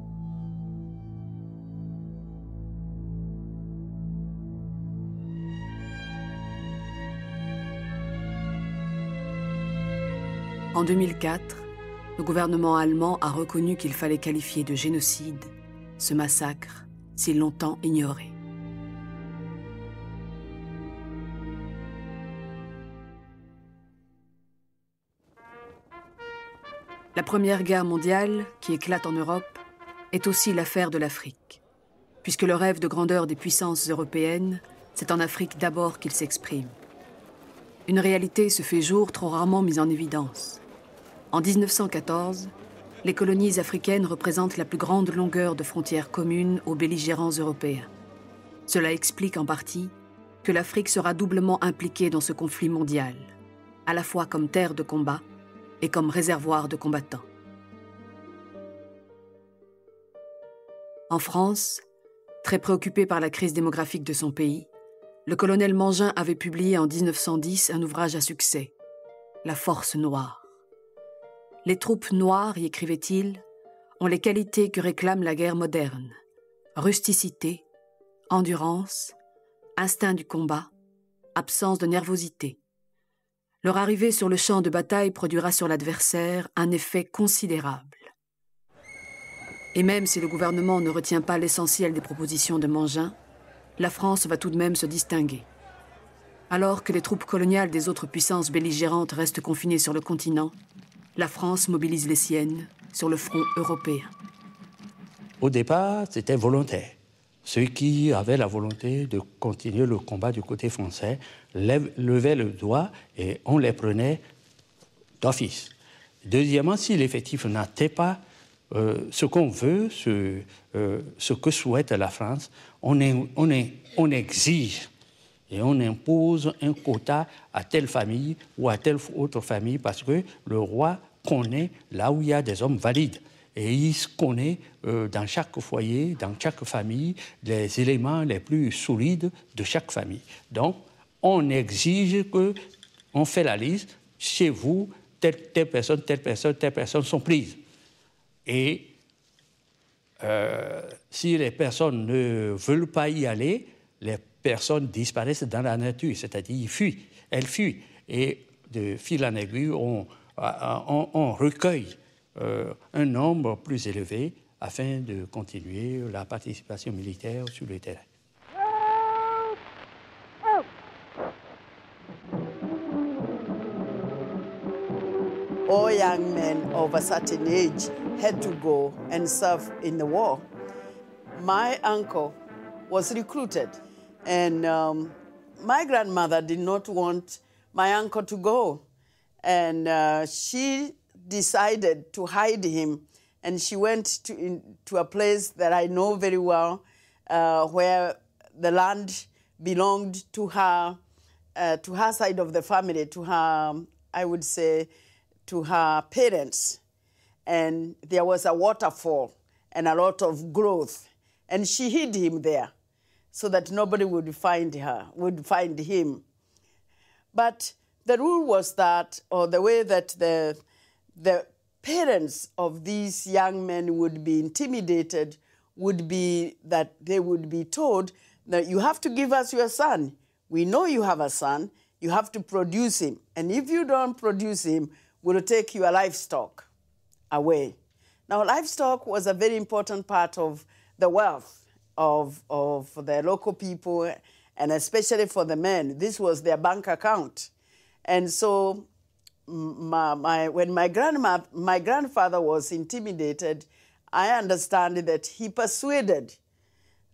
En 2004, le gouvernement allemand a reconnu qu'il fallait qualifier de génocide ce massacre si longtemps ignoré. La Première Guerre mondiale, qui éclate en Europe, est aussi l'affaire de l'Afrique, puisque le rêve de grandeur des puissances européennes, c'est en Afrique d'abord qu'il s'exprime. Une réalité se fait jour trop rarement mise en évidence. En 1914, les colonies africaines représentent la plus grande longueur de frontières communes aux belligérants européens. Cela explique en partie que l'Afrique sera doublement impliquée dans ce conflit mondial, à la fois comme terre de combat et comme réservoir de combattants. En France, très préoccupé par la crise démographique de son pays, le colonel Mangin avait publié en 1910 un ouvrage à succès, « La force noire ». Les troupes noires, y écrivait-il, ont les qualités que réclame la guerre moderne. Rusticité, endurance, instinct du combat, absence de nervosité. Leur arrivée sur le champ de bataille produira sur l'adversaire un effet considérable. Et même si le gouvernement ne retient pas l'essentiel des propositions de Mangin, la France va tout de même se distinguer. Alors que les troupes coloniales des autres puissances belligérantes restent confinées sur le continent, la France mobilise les siennes sur le front européen. Au départ, c'était volontaire. Ceux qui avaient la volonté de continuer le combat du côté français levaient le doigt et on les prenait d'office. Deuxièmement, si l'effectif n'atteint pas ce qu'on veut, ce que souhaite la France, on exige et on impose un quota à telle famille ou à telle autre famille parce que le roi connaît là où il y a des hommes valides. Et il connaît dans chaque foyer, dans chaque famille, les éléments les plus solides de chaque famille. Donc, on exige qu'on fait la liste, chez vous, telle personne sont prises. Et si les personnes ne veulent pas y aller, les personnes disparaissent dans la nature, c'est-à-dire elles fuient. Et de fil en aiguille, on recueille un nombre plus élevé afin de continuer la participation militaire sur le terrain. All young men of a certain age had to go and serve in the war. My uncle was recruited, and my grandmother did not want my uncle to go, and she decided to hide him, and she went to a place that I know very well, where the land belonged to her side of the family, to her, I would say, to her parents. And there was a waterfall and a lot of growth, and she hid him there so that nobody would find him. But the rule was that, or the way that the parents of these young men would be intimidated would be that they would be told that you have to give us your son. We know you have a son. You have to produce him. And if you don't produce him, we'll take your livestock away. Now, livestock was a very important part of the wealth of the local people, and especially for the men. This was their bank account. And so when my grandfather was intimidated, I understand that he persuaded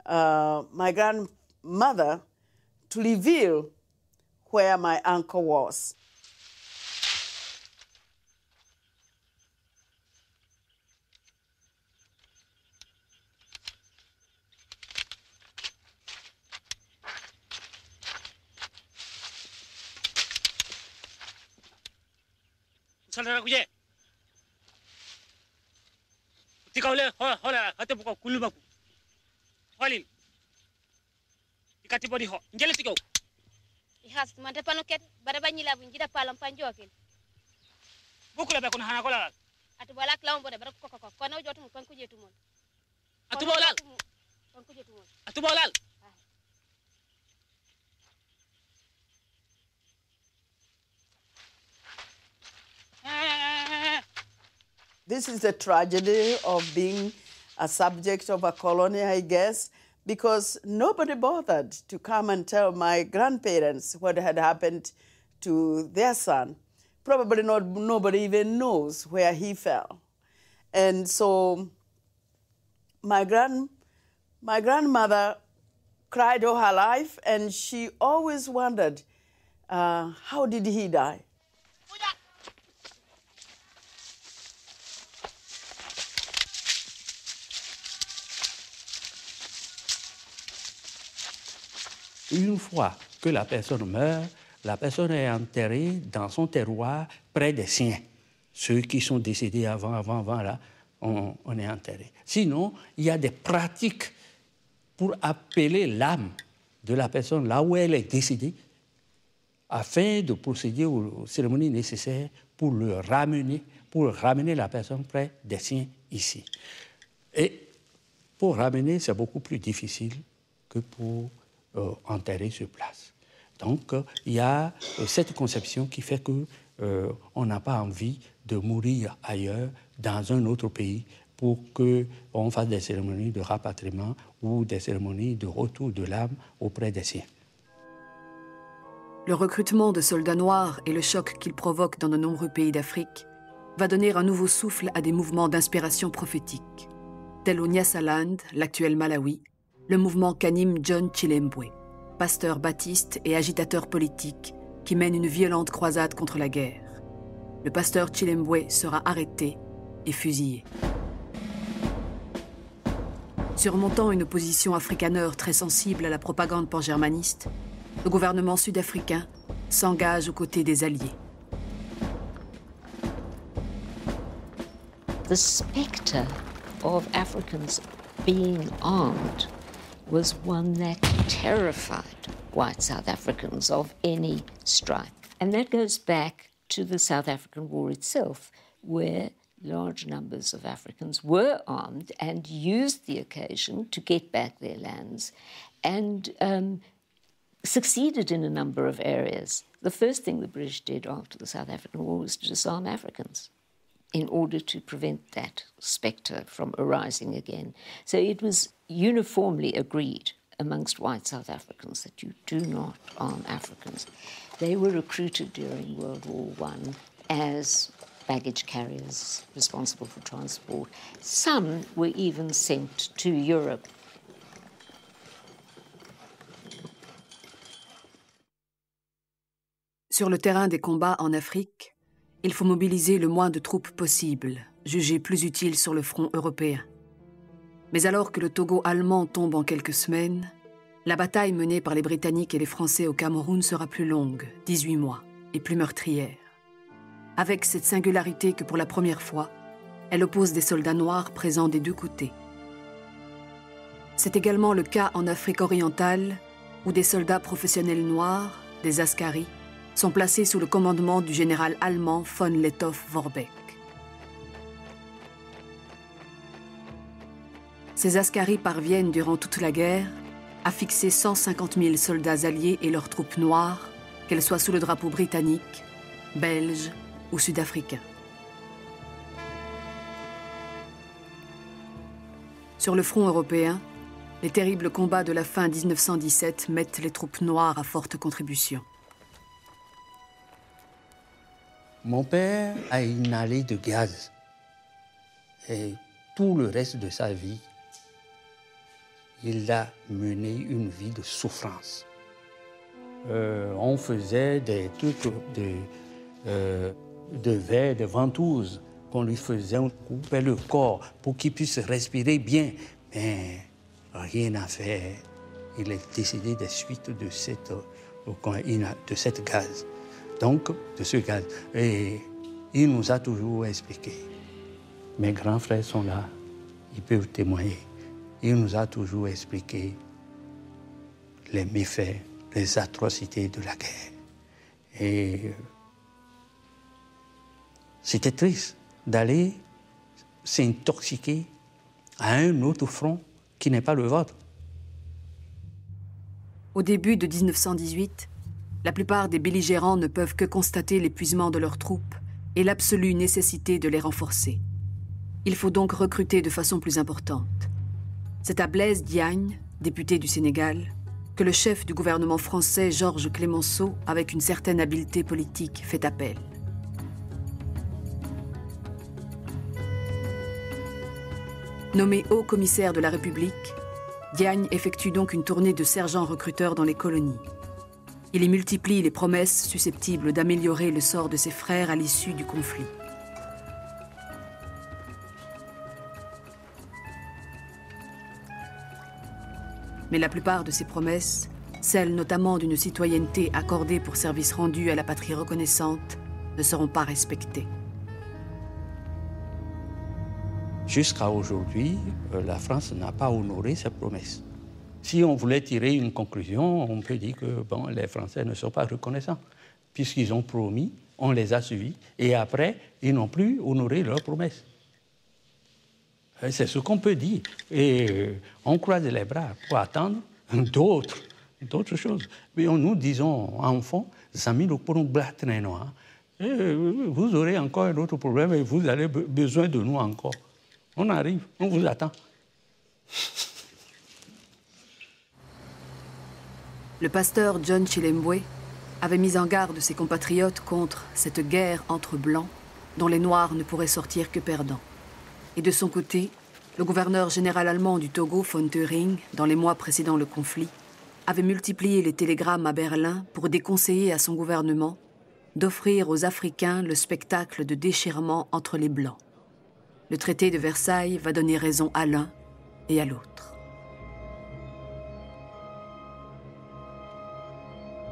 my grandmother to reveal where my uncle was. Saudara kuje. Tika ole hola hate buka kulubaku. Holil. Ikati body ho. Ngele tiko. Ihas mante panoket baraba nyila bunjida palam panjokel. Bukula be kuna hana kola. Atu balak lawo bode bara ko kono jotum kon kuje tumon. Atu bolal. Kon kuje tumon. Atu bolal. This is the tragedy of being a subject of a colony, I guess, because nobody bothered to come and tell my grandparents what had happened to their son. Probably nobody even knows where he fell. And so my grandmother cried all her life, and she always wondered, how did he die? Une fois que la personne meurt, la personne est enterrée dans son terroir près des siens. Ceux qui sont décédés avant là, on est enterré. Sinon, il y a des pratiques pour appeler l'âme de la personne là où elle est décédée, afin de procéder aux cérémonies nécessaires pour ramener la personne près des siens ici. Et pour ramener, c'est beaucoup plus difficile que pour enterrer sur place. Donc, il y a cette conception qui fait qu'on n'a pas envie de mourir ailleurs, dans un autre pays, pour qu'on fasse des cérémonies de rapatriement ou des cérémonies de retour de l'âme auprès des siens. Le recrutement de soldats noirs et le choc qu'il provoque dans de nombreux pays d'Afrique va donner un nouveau souffle à des mouvements d'inspiration prophétique, tel au Nyasaland, l'actuel Malawi, le mouvement Kanim John Chilembwe, pasteur baptiste et agitateur politique qui mène une violente croisade contre la guerre. Le pasteur Chilembwe sera arrêté et fusillé. Surmontant une opposition afrikaneur très sensible à la propagande pangermaniste, le gouvernement sud-africain s'engage aux côtés des Alliés. The spectre of Africans being armed was one that terrified white South Africans of any stripe. And that goes back to the South African War itself, where large numbers of Africans were armed and used the occasion to get back their lands and succeeded in a number of areas. The first thing the British did after the South African War was to disarm Africans in order to prevent that spectre from arising again. So it was uniformly agreed amongst white South Africans that you do not arm Africans. They were recruited during World War I as baggage carriers responsible for transport. Some were even sent to Europe. Sur le terrain des combats en Afrique, il faut mobiliser le moins de troupes possible, jugées plus utiles sur le front européen. Mais alors que le Togo allemand tombe en quelques semaines, la bataille menée par les Britanniques et les Français au Cameroun sera plus longue, 18 mois, et plus meurtrière. Avec cette singularité que pour la première fois, elle oppose des soldats noirs présents des deux côtés. C'est également le cas en Afrique orientale, où des soldats professionnels noirs, des askaris, sont placés sous le commandement du général allemand von Lettow-Vorbeck. Ces askaris parviennent durant toute la guerre à fixer 150 000 soldats alliés et leurs troupes noires, qu'elles soient sous le drapeau britannique, belge ou sud-africain. Sur le front européen, les terribles combats de la fin 1917 mettent les troupes noires à forte contribution. Mon père a inhalé de gaz et tout le reste de sa vie, il a mené une vie de souffrance. On faisait des trucs de verre, de ventouses qu'on lui faisait, on coupait le corps pour qu'il puisse respirer bien. Mais rien à faire. Il est décédé des suites de cette gaz. Donc, de ce gaz. Et il nous a toujours expliqué. Mes grands frères sont là, ils peuvent témoigner. Il nous a toujours expliqué les méfaits, les atrocités de la guerre. Et c'était triste d'aller s'intoxiquer à un autre front qui n'est pas le vôtre. Au début de 1918, la plupart des belligérants ne peuvent que constater l'épuisement de leurs troupes et l'absolue nécessité de les renforcer. Il faut donc recruter de façon plus importante. C'est à Blaise Diagne, député du Sénégal, que le chef du gouvernement français, Georges Clemenceau, avec une certaine habileté politique, fait appel. Nommé haut commissaire de la République, Diagne effectue donc une tournée de sergents recruteurs dans les colonies. Il y multiplie les promesses susceptibles d'améliorer le sort de ses frères à l'issue du conflit. Mais la plupart de ces promesses, celles notamment d'une citoyenneté accordée pour service rendu à la patrie reconnaissante, ne seront pas respectées. Jusqu'à aujourd'hui, la France n'a pas honoré ses promesses. Si on voulait tirer une conclusion, on peut dire que bon, les Français ne sont pas reconnaissants. Puisqu'ils ont promis, on les a suivis, et après, ils n'ont plus honoré leurs promesses. C'est ce qu'on peut dire. Et on croise les bras pour attendre d'autres choses. Mais nous disons, enfants, vous aurez encore un autre problème et vous avez besoin de nous encore. On arrive, on vous attend. Le pasteur John Chilembwe avait mis en garde ses compatriotes contre cette guerre entre Blancs dont les Noirs ne pourraient sortir que perdants. Et de son côté, le gouverneur général allemand du Togo, von Thüring, dans les mois précédant le conflit, avait multiplié les télégrammes à Berlin pour déconseiller à son gouvernement d'offrir aux Africains le spectacle de déchirement entre les Blancs. Le traité de Versailles va donner raison à l'un et à l'autre.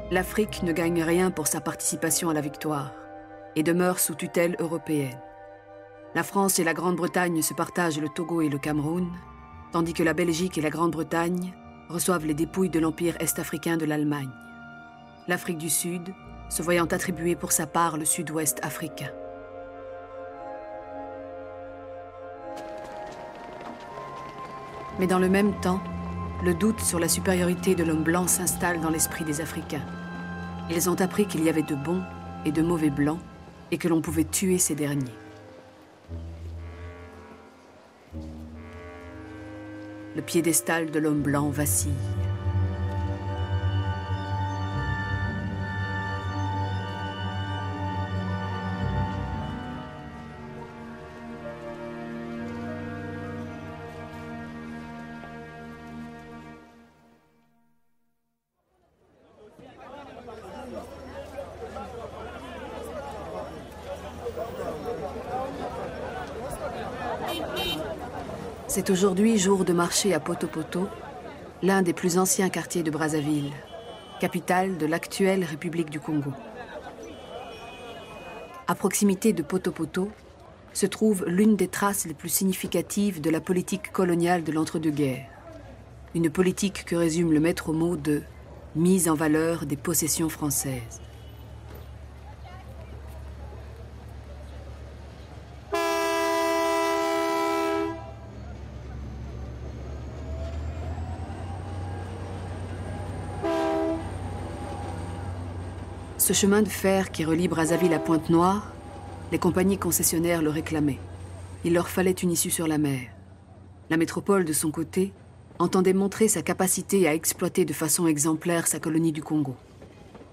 L'Afrique ne gagne rien pour sa participation à la victoire et demeure sous tutelle européenne. La France et la Grande-Bretagne se partagent le Togo et le Cameroun, tandis que la Belgique et la Grande-Bretagne reçoivent les dépouilles de l'empire est-africain de l'Allemagne. L'Afrique du Sud se voyant attribuer pour sa part le sud-ouest africain. Mais dans le même temps, le doute sur la supériorité de l'homme blanc s'installe dans l'esprit des Africains. Ils ont appris qu'il y avait de bons et de mauvais blancs et que l'on pouvait tuer ces derniers. Le piédestal de l'homme blanc vacille. C'est aujourd'hui jour de marché à Poto-Poto, l'un des plus anciens quartiers de Brazzaville, capitale de l'actuelle République du Congo. À proximité de Poto-Poto se trouve l'une des traces les plus significatives de la politique coloniale de l'entre-deux-guerres. Une politique que résume le maître mot de « mise en valeur des possessions françaises ». Ce chemin de fer qui relie Brazzaville à Pointe-Noire, les compagnies concessionnaires le réclamaient. Il leur fallait une issue sur la mer. La métropole, de son côté, entendait montrer sa capacité à exploiter de façon exemplaire sa colonie du Congo.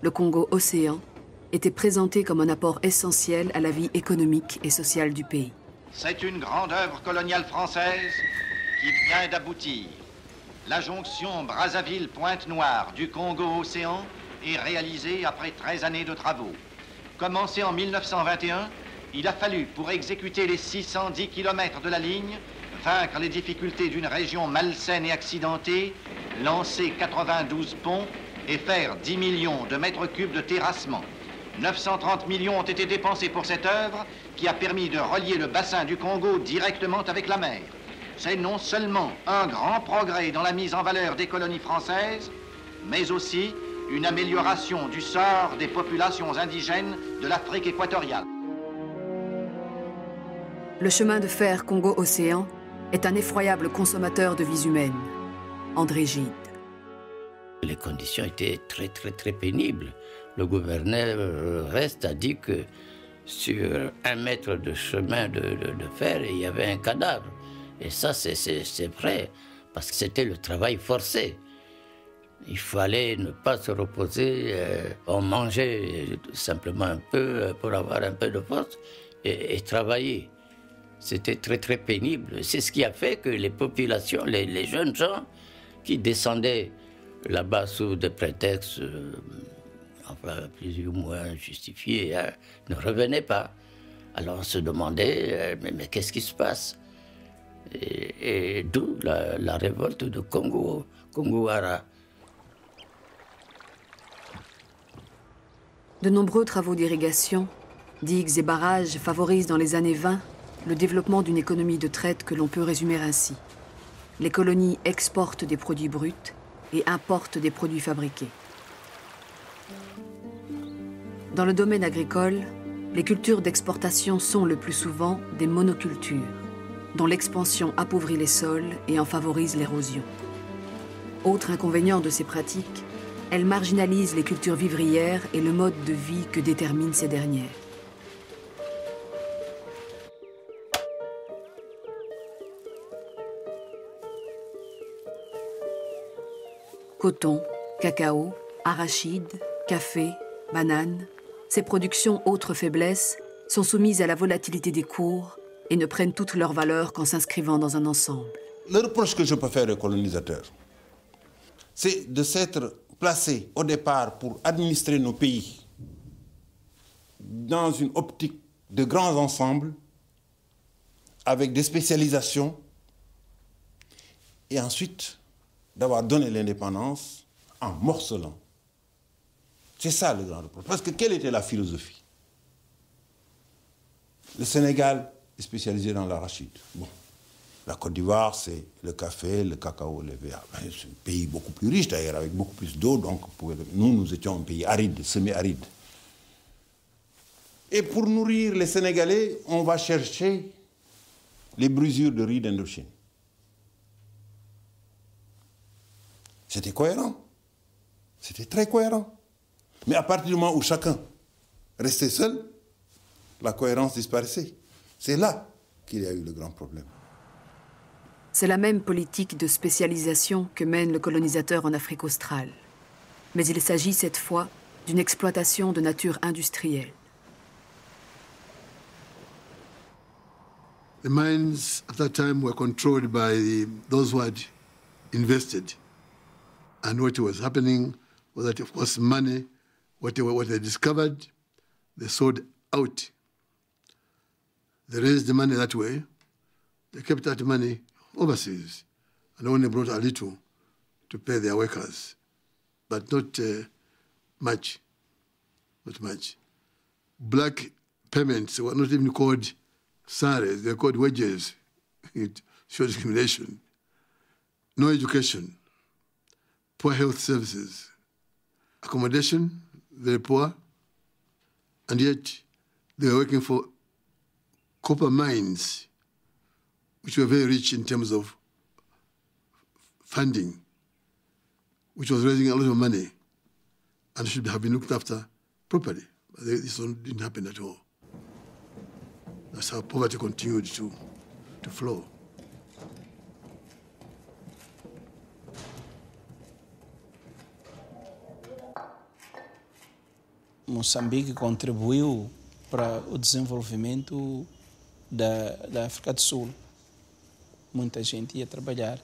Le Congo-Océan était présenté comme un apport essentiel à la vie économique et sociale du pays. C'est une grande œuvre coloniale française qui vient d'aboutir. La jonction Brazzaville-Pointe-Noire du Congo-Océan est réalisé après 13 années de travaux. Commencé en 1921, il a fallu, pour exécuter les 610 km de la ligne, vaincre les difficultés d'une région malsaine et accidentée, lancer 92 ponts et faire 10 millions de mètres cubes de terrassement. 930 millions ont été dépensés pour cette œuvre qui a permis de relier le bassin du Congo directement avec la mer. C'est non seulement un grand progrès dans la mise en valeur des colonies françaises, mais aussi une amélioration du sort des populations indigènes de l'Afrique équatoriale. Le chemin de fer Congo-Océan est un effroyable consommateur de vies humaines. André Gide. Les conditions étaient très pénibles. Le gouverneur Reste a dit que sur 1 mètre de chemin de fer, il y avait un cadavre. Et ça, c'est vrai, parce que c'était le travail forcé. Il fallait ne pas se reposer, on mangeait simplement un peu pour avoir un peu de force et travailler. C'était très très pénible. C'est ce qui a fait que les populations, les jeunes gens qui descendaient là-bas sous des prétextes enfin, plus ou moins justifiés, hein, ne revenaient pas. Alors on se demandait, mais qu'est-ce qui se passe? Et d'où la révolte de Congo-Ara. De nombreux travaux d'irrigation, digues et barrages favorisent dans les années 20 le développement d'une économie de traite que l'on peut résumer ainsi. Les colonies exportent des produits bruts et importent des produits fabriqués. Dans le domaine agricole, les cultures d'exportation sont le plus souvent des monocultures, dont l'expansion appauvrit les sols et en favorise l'érosion. Autre inconvénient de ces pratiques, elles marginalisent les cultures vivrières et le mode de vie que déterminent ces dernières. Coton, cacao, arachide, café, bananes, ces productions autres faiblesses sont soumises à la volatilité des cours et ne prennent toute leur valeur qu'en s'inscrivant dans un ensemble. Le reproche que je peux faire aux colonisateurs, c'est de s'être placés au départ pour administrer nos pays dans une optique de grands ensembles, avec des spécialisations, et ensuite d'avoir donné l'indépendance en morcelant. C'est ça le grand reproche. Parce que quelle était la philosophie? Le Sénégal est spécialisé dans l'arachide. Bon. La Côte d'Ivoire, c'est le café, le cacao, le verre. C'est un pays beaucoup plus riche d'ailleurs, avec beaucoup plus d'eau. Donc nous étions un pays aride, semi-aride. Et pour nourrir les Sénégalais, on va chercher les brusures de riz d'Indochine. C'était cohérent. C'était très cohérent. Mais à partir du moment où chacun restait seul, la cohérence disparaissait. C'est là qu'il y a eu le grand problème. C'est la même politique de spécialisation que mène le colonisateur en Afrique australe. Mais il s'agit cette fois d'une exploitation de nature industrielle. The mines at that time were controlled by those who had invested. And what was happening was that, of course, money, what they discovered, they sold out. They raised the money that way. They kept that money overseas and only brought a little to pay their workers, but not much. Not much. Black payments were not even called salaries, they were called wages. It shows discrimination. No education. Poor health services, accommodation, very poor, and yet they were working for copper mines, which were very rich in terms of funding, which was raising a lot of money and should have been looked after properly. But this one didn't happen at all. That's how poverty continued to flow. Moçambique contribuiu para o desenvolvimento da África do Sul. Muita gente ia trabalhar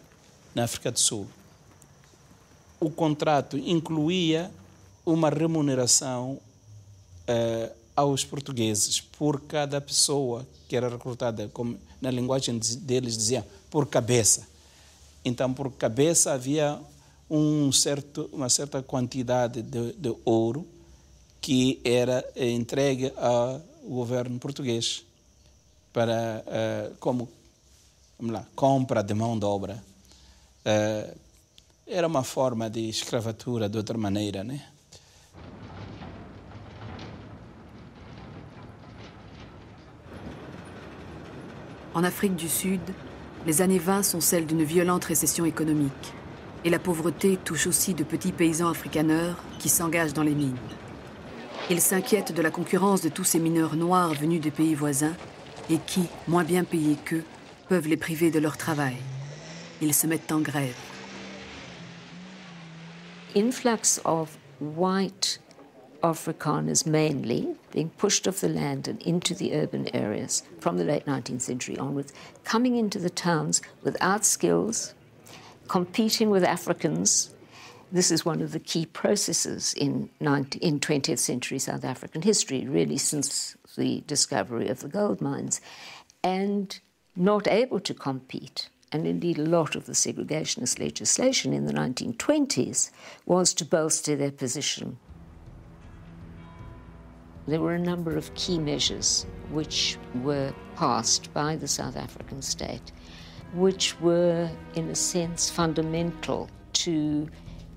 na África do Sul. O contrato incluía uma remuneração aos portugueses por cada pessoa que era recrutada, como na linguagem deles diziam, por cabeça. Então, por cabeça havia uma certa quantidade de ouro que era entregue ao governo português para como compra de mão de obra. Era uma forma de escravatura de outra maneira, né? En Afrique du Sud, les années 20 sont celles d'une violente récession économique. Et la pauvreté touche aussi de petits paysans afrikaners qui s'engagent dans les mines. Ils s'inquiètent de la concurrence de tous ces mineurs noirs venus des pays voisins et qui, moins bien payés qu'eux, peuvent les priver de leur travail. Ils se mettent en grève. Influx of white Afrikaners mainly being pushed off the land and into the urban areas from the late 19th century onwards, coming into the towns without skills, competing with Africans. This is one of the key processes in 20th century South African history, really since the discovery of the gold mines, and not able to compete. And indeed, a lot of the segregationist legislation in the 1920s was to bolster their position. There were a number of key measures which were passed by the South African state, which were, in a sense, fundamental to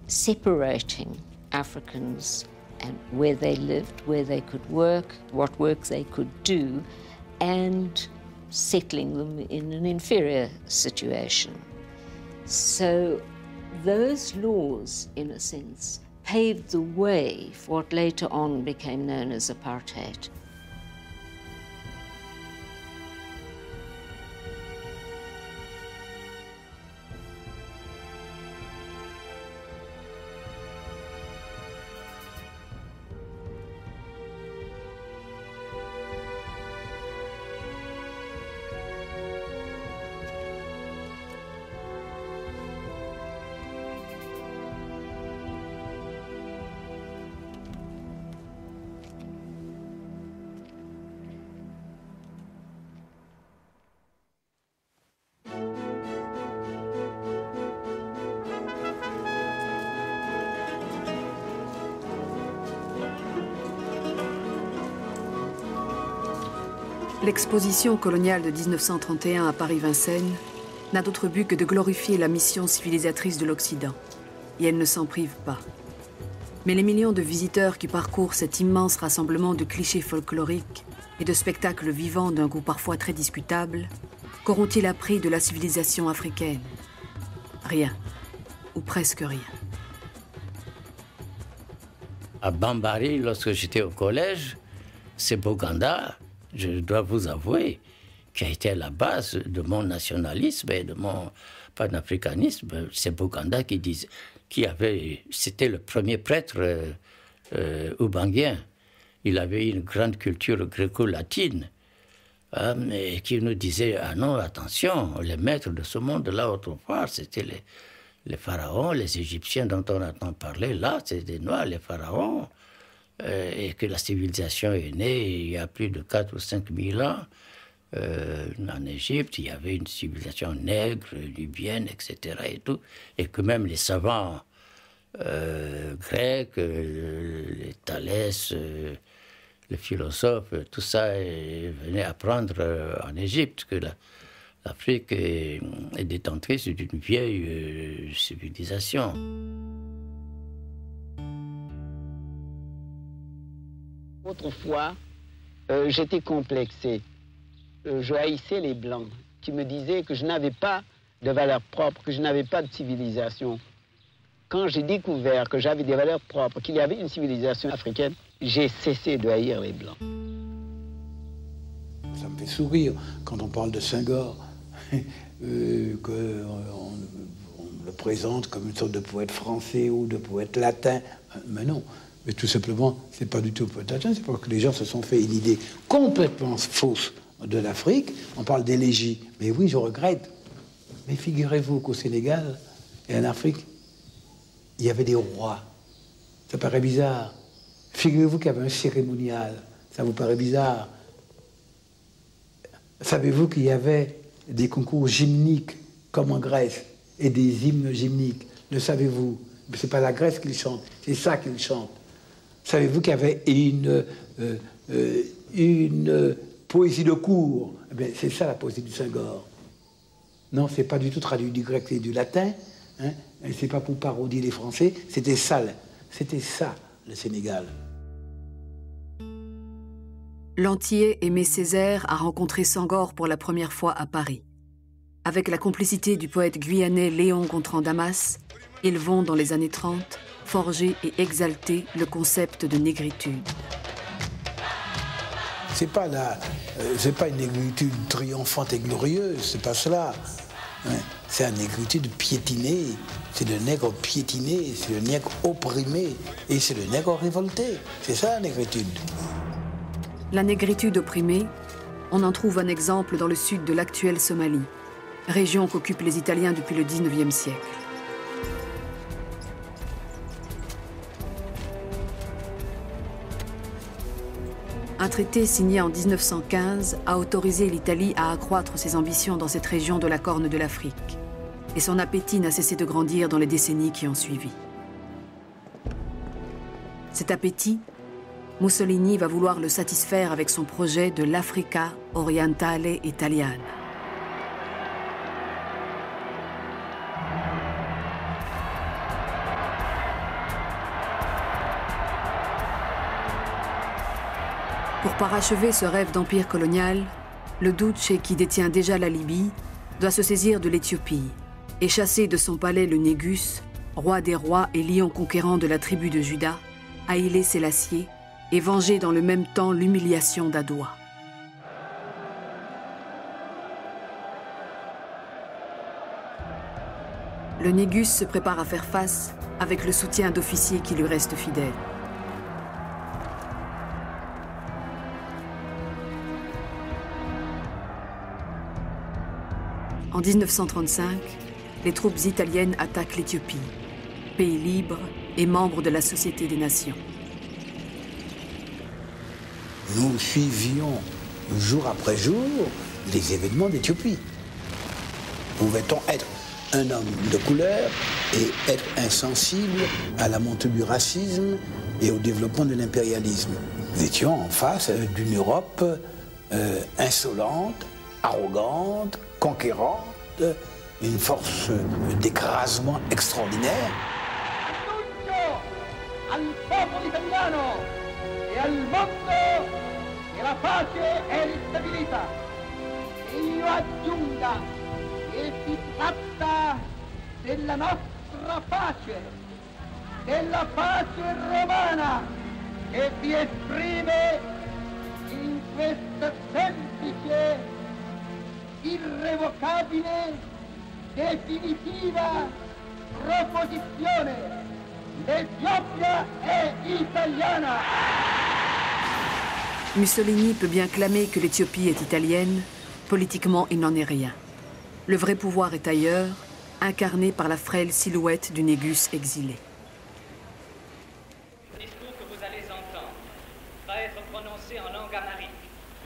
separating Africans and where they lived, where they could work, what work they could do, and settling them in an inferior situation. So those laws, in a sense, paved the way for what later on became known as apartheid. L'exposition coloniale de 1931 à Paris-Vincennes n'a d'autre but que de glorifier la mission civilisatrice de l'Occident. Et elle ne s'en prive pas. Mais les millions de visiteurs qui parcourent cet immense rassemblement de clichés folkloriques et de spectacles vivants d'un goût parfois très discutable, qu'auront-ils appris de la civilisation africaine? Rien, ou presque rien. À Bambari, lorsque j'étais au collège, c'est Boganda, je dois vous avouer, qui a été à la base de mon nationalisme et de mon panafricanisme. C'est Boganda c'était le premier prêtre oubangien. Il avait une grande culture gréco-latine, mais qui nous disait, ah non, attention, les maîtres de ce monde-là autrefois, c'était les pharaons, les Égyptiens dont on entend parler, là, c'est des Noirs, les pharaons. Et que la civilisation est née il y a plus de 4 ou 5 000 ans. En Égypte, il y avait une civilisation nègre, libyenne, etc. Et tout. Et que même les savants grecs, les Thalès, les philosophes, tout ça venaient apprendre en Égypte que l'Afrique est détentrice d'une vieille civilisation. Autrefois, j'étais complexé. Je haïssais les Blancs qui me disaient que je n'avais pas de valeurs propres, que je n'avais pas de civilisation. Quand j'ai découvert que j'avais des valeurs propres, qu'il y avait une civilisation africaine, j'ai cessé de haïr les Blancs. Ça me fait sourire quand on parle de Senghor, qu'on le présente comme une sorte de poète français ou de poète latin. Mais non. Mais tout simplement, c'est pas du tout peut-être, c'est parce que les gens se sont fait une idée complètement fausse de l'Afrique. On parle d'élégie. Mais oui, je regrette. Mais figurez-vous qu'au Sénégal et en Afrique, il y avait des rois. Ça paraît bizarre. Figurez-vous qu'il y avait un cérémonial. Ça vous paraît bizarre. Savez-vous qu'il y avait des concours gymniques, comme en Grèce, et des hymnes gymniques? Le savez-vous? C'est pas la Grèce qu'ils chantent, c'est ça qu'ils chantent. Savez-vous qu'il y avait une poésie de cour? Eh bien, c'est ça la poésie du Senghor. Non, c'est pas du tout traduit du grec et du latin. Hein, et c'est pas pour parodier les Français. C'était ça le Sénégal. L'Antillais Aimé Césaire a rencontré Senghor pour la première fois à Paris. Avec la complicité du poète guyanais Léon Gontran-Damas, ils vont, dans les années 30, forger et exalter le concept de négritude. C'est pas une négritude triomphante et glorieuse, c'est pas cela. Hein. C'est une négritude piétinée, c'est le nègre piétiné, c'est le nègre opprimé et c'est le nègre révolté. C'est ça la négritude. La négritude opprimée, on en trouve un exemple dans le sud de l'actuelle Somalie, région qu'occupent les Italiens depuis le XIXe siècle. Un traité signé en 1915 a autorisé l'Italie à accroître ses ambitions dans cette région de la Corne de l'Afrique. Et son appétit n'a cessé de grandir dans les décennies qui ont suivi. Cet appétit, Mussolini va vouloir le satisfaire avec son projet de l'Africa Orientale Italiana. Pour parachever ce rêve d'empire colonial, le Duce, qui détient déjà la Libye, doit se saisir de l'Éthiopie et chasser de son palais le Négus, roi des rois et lion conquérant de la tribu de Juda, Haïlé Sélassié, et venger dans le même temps l'humiliation d'Adoua. Le Négus se prépare à faire face avec le soutien d'officiers qui lui restent fidèles. En 1935, les troupes italiennes attaquent l'Éthiopie, pays libre et membre de la Société des Nations. Nous suivions jour après jour les événements d'Éthiopie. Pouvait-on être un homme de couleur et être insensible à la montée du racisme et au développement de l'impérialisme? Nous étions en face d'une Europe insolente, arrogante, conquérante, une force d'écrasement extraordinaire. Al popolo italiano e al mondo che la pace è ristabilita. E io aggiunga che si tratta della nostra pace, della pace romana che si esprime in questa semplice, irrevocabile, definitiva proposizione: l'Éthiopie est italiana. Mussolini peut bien clamer que l'Éthiopie est italienne, politiquement il n'en est rien. Le vrai pouvoir est ailleurs, incarné par la frêle silhouette du Négus exilé. Le discours que vous allez entendre va être prononcé en langue amharique.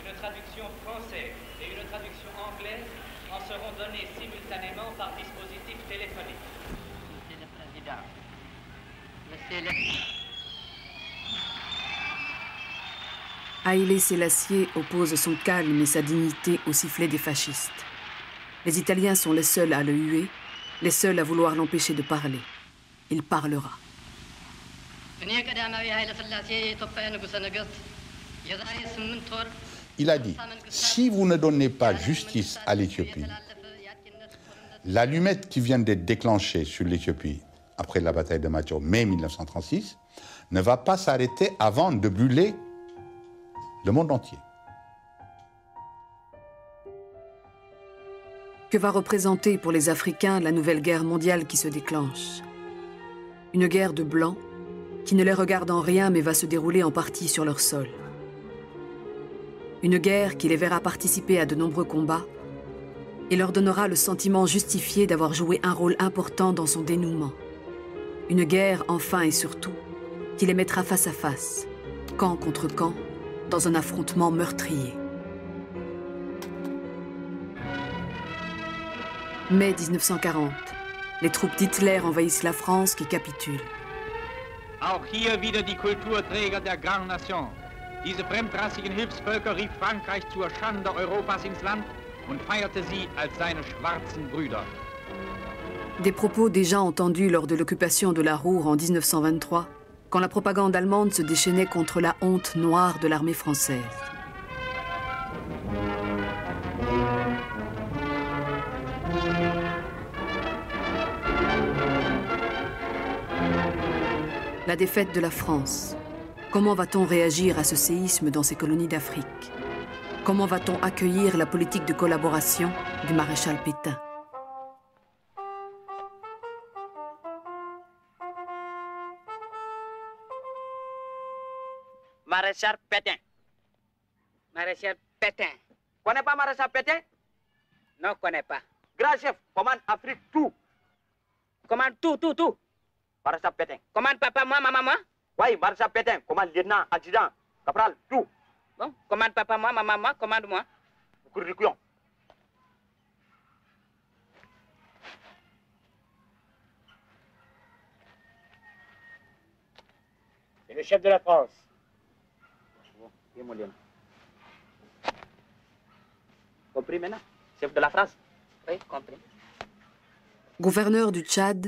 Une traduction française et une traduction anglaise en seront données simultanément par dispositif téléphonique. Monsieur le Président, Monsieur le... Haïlé Sélassié oppose son calme et sa dignité au sifflet des fascistes. Les Italiens sont les seuls à le huer, les seuls à vouloir l'empêcher de parler. Il parlera. Il a dit, si vous ne donnez pas justice à l'Éthiopie, l'allumette qui vient d'être déclenchée sur l'Éthiopie après la bataille de Macho, mai 1936, ne va pas s'arrêter avant de brûler le monde entier. Que va représenter pour les Africains la nouvelle guerre mondiale qui se déclenche? Une guerre de blancs qui ne les regarde en rien mais va se dérouler en partie sur leur sol. Une guerre qui les verra participer à de nombreux combats et leur donnera le sentiment justifié d'avoir joué un rôle important dans son dénouement. Une guerre, enfin et surtout, qui les mettra face à face, camp contre camp, dans un affrontement meurtrier. Mai 1940, les troupes d'Hitler envahissent la France qui capitule. Auch hier wieder die Kulturträger der Grande Nation. Diese fremdrassigen Hilfsvölker rief Frankreich zur Schande Europas ins Land und feierte sie als seine schwarzen Brüder. Des propos déjà entendus lors de l'occupation de la Ruhr en 1923, quand la propagande allemande se déchaînait contre la honte noire de l'armée française. La défaite de la France, Comment va-t-on réagir à ce séisme dans ces colonies d'Afrique? Comment va-t-on accueillir la politique de collaboration du maréchal Pétain? Maréchal Pétain. Maréchal Pétain. Connais pas Maréchal Pétain? Non, connais pas. Grand chef, commande Afrique tout. Commande tout. Maréchal Pétain. Commande papa, moi, maman. Oui, Maréchal Pétain. Commande lieutenant, adjudant, capral, tout. Bon, commande papa, moi, maman, commande moi. Curriculum. C'est le chef de la France. Compris maintenant? Chef de la France? Oui, compris. Gouverneur du Tchad,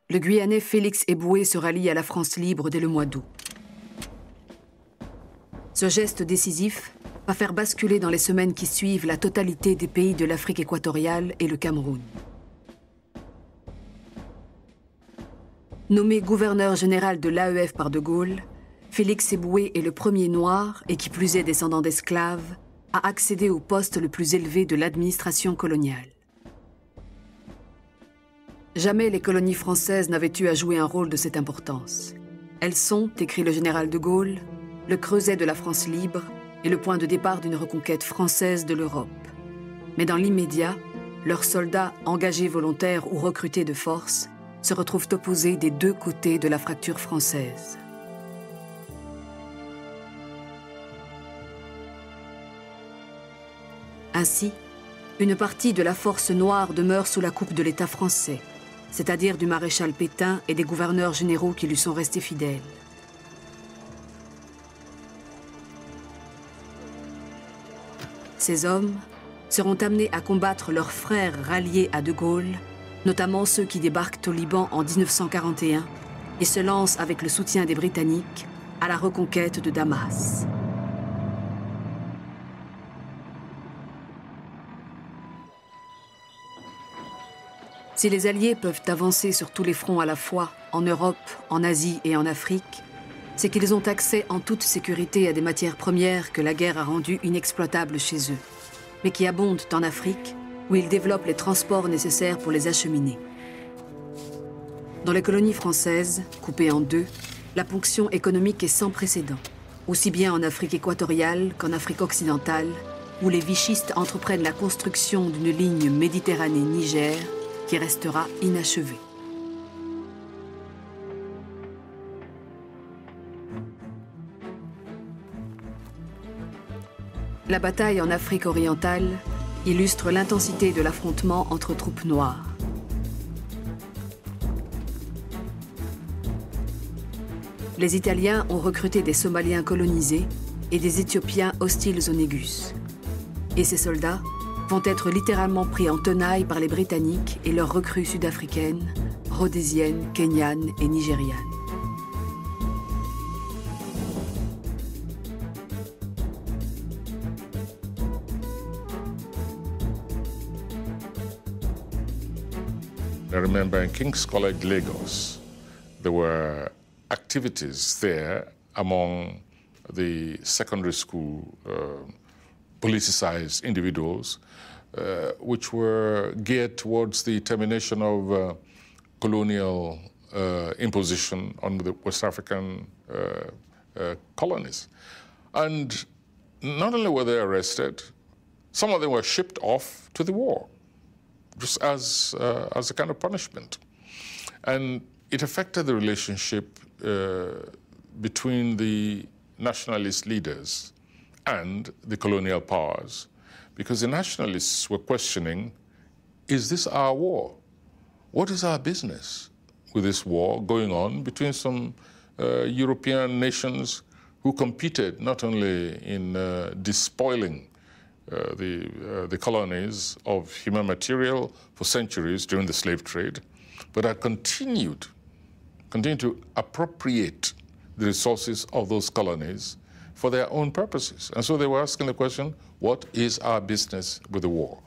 le Guyanais Félix Éboué se rallie à la France libre dès le mois d'août. Ce geste décisif va faire basculer dans les semaines qui suivent la totalité des pays de l'Afrique équatoriale et le Cameroun. Nommé gouverneur général de l'AEF par De Gaulle, Félix Éboué est le premier noir, et qui plus est descendant d'esclaves, à accéder au poste le plus élevé de l'administration coloniale. Jamais les colonies françaises n'avaient eu à jouer un rôle de cette importance. Elles sont, écrit le général de Gaulle, le creuset de la France libre et le point de départ d'une reconquête française de l'Europe. Mais dans l'immédiat, leurs soldats, engagés volontaires ou recrutés de force, se retrouvent opposés des deux côtés de la fracture française. Ainsi, une partie de la force noire demeure sous la coupe de l'État français, c'est-à-dire du maréchal Pétain et des gouverneurs généraux qui lui sont restés fidèles. Ces hommes seront amenés à combattre leurs frères ralliés à De Gaulle, notamment ceux qui débarquent au Liban en 1941 et se lancent avec le soutien des Britanniques à la reconquête de Damas. Si les Alliés peuvent avancer sur tous les fronts à la fois, en Europe, en Asie et en Afrique, c'est qu'ils ont accès en toute sécurité à des matières premières que la guerre a rendues inexploitables chez eux, mais qui abondent en Afrique, où ils développent les transports nécessaires pour les acheminer. Dans les colonies françaises, coupées en deux, la ponction économique est sans précédent, aussi bien en Afrique équatoriale qu'en Afrique occidentale, où les vichistes entreprennent la construction d'une ligne Méditerranée-Niger qui restera inachevée. La bataille en Afrique orientale illustre l'intensité de l'affrontement entre troupes noires. Les Italiens ont recruté des Somaliens colonisés et des Éthiopiens hostiles au Négus. Et ces soldats vont être littéralement pris en tenaille par les Britanniques et leurs recrues sud-africaines, rhodésiennes, kenyanes et nigérianes. I remember in King's College, Lagos, there were activities there among the secondary school politicized individuals which were geared towards the termination of colonial imposition on the West African colonies. And not only were they arrested, some of them were shipped off to the war, just as a kind of punishment. And it affected the relationship between the nationalist leaders and the colonial powers, because the nationalists were questioning, is this our war? What is our business with this war going on between some European nations who competed not only in despoiling the colonies of human material for centuries during the slave trade, but had continued to appropriate the resources of those colonies for their own purposes. And so they were asking the question, what is our business with the war?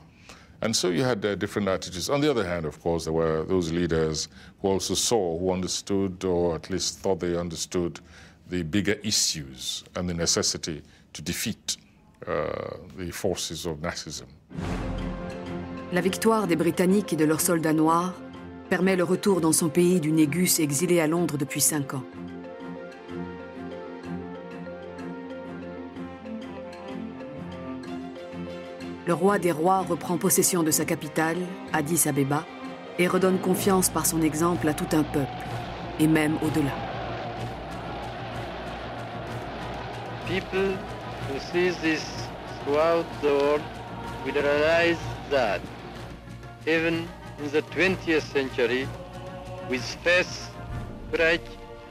And so you had different attitudes. On the other hand, of course, there were those leaders who also saw, who understood, or at least thought they understood, the bigger issues and the necessity to defeat the forces of Nazism. La victoire des Britanniques et de leurs soldats noirs permet le retour dans son pays du Négus exilé à Londres depuis 5 ans. Le roi des rois reprend possession de sa capitale, Addis Abeba, et redonne confiance par son exemple à tout un peuple, et même au-delà. People who see this throughout the world will realize that even in the 20th century, with faith, courage,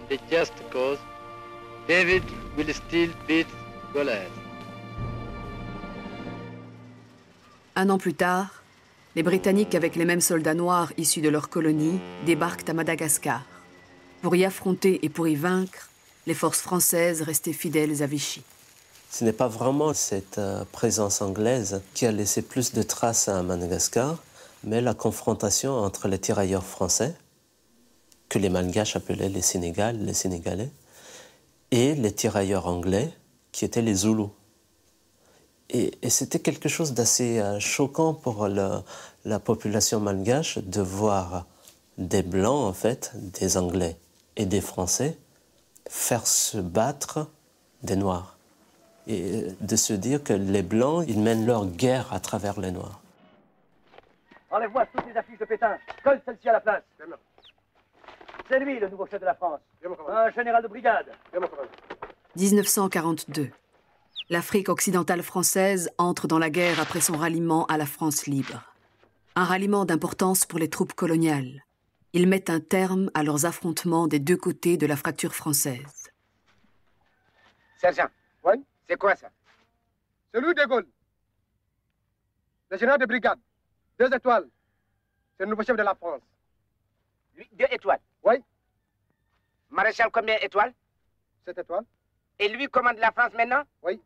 and a just cause, David will still beat Goliath. Un an plus tard, les Britanniques, avec les mêmes soldats noirs issus de leur colonie, débarquent à Madagascar. Pour y affronter et pour y vaincre, les forces françaises restaient fidèles à Vichy. Ce n'est pas vraiment cette présence anglaise qui a laissé plus de traces à Madagascar, mais la confrontation entre les tirailleurs français, que les Malgaches appelaient les Sénégalais, et les tirailleurs anglais, qui étaient les Zoulous. Et c'était quelque chose d'assez choquant pour la population malgache de voir des Blancs, en fait, des Anglais et des Français, faire se battre des Noirs. Et de se dire que les Blancs, ils mènent leur guerre à travers les Noirs. Enlève-moi toutes les affiches de Pétain. Colle celle-ci à la place. C'est lui, le nouveau chef de la France. Un général de brigade. 1942. L'Afrique occidentale française entre dans la guerre après son ralliement à la France libre. Un ralliement d'importance pour les troupes coloniales. Ils mettent un terme à leurs affrontements des deux côtés de la fracture française. Sergent, oui? C'est quoi ça? C'est lui, De Gaulle. Le général de brigade. 2 étoiles. C'est le nouveau chef de la France. Lui, 2 étoiles? Oui. Maréchal, combien d'étoiles? 7 étoiles. Et lui commande la France maintenant? Oui.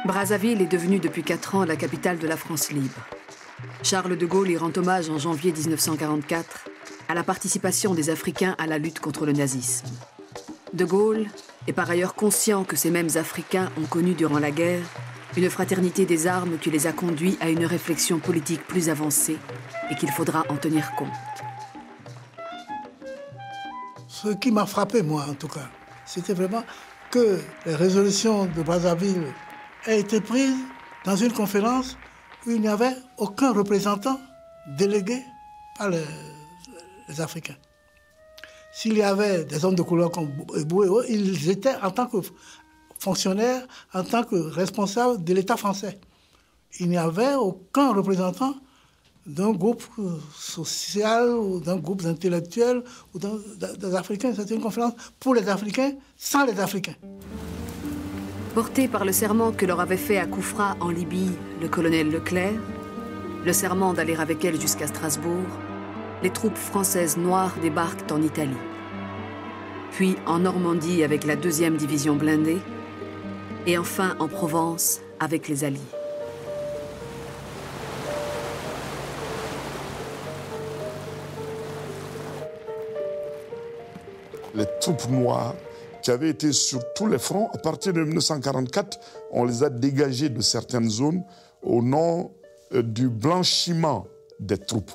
Brazzaville est devenue depuis 4 ans la capitale de la France libre. Charles de Gaulle y rend hommage en janvier 1944 à la participation des Africains à la lutte contre le nazisme. De Gaulle est par ailleurs conscient que ces mêmes Africains ont connu durant la guerre une fraternité des armes qui les a conduits à une réflexion politique plus avancée et qu'il faudra en tenir compte. Ce qui m'a frappé, moi en tout cas, c'était vraiment que les résolutions de Brazzaville aient été prises dans une conférence où il n'y avait aucun représentant délégué par les Africains. S'il y avait des hommes de couleur comme Eboué, ils étaient en tant que fonctionnaires, en tant que responsables de l'État français. Il n'y avait aucun représentant d'un groupe social ou d'un groupe intellectuel ou des Africains. C'était une conférence pour les Africains, sans les Africains. Porté par le serment que leur avait fait à Koufra, en Libye, le colonel Leclerc, le serment d'aller avec elle jusqu'à Strasbourg, les troupes françaises noires débarquent en Italie. Puis en Normandie avec la 2e division blindée, et enfin en Provence avec les Alliés. Les troupes noires qui avaient été sur tous les fronts, à partir de 1944, on les a dégagées de certaines zones au nom du blanchiment des troupes.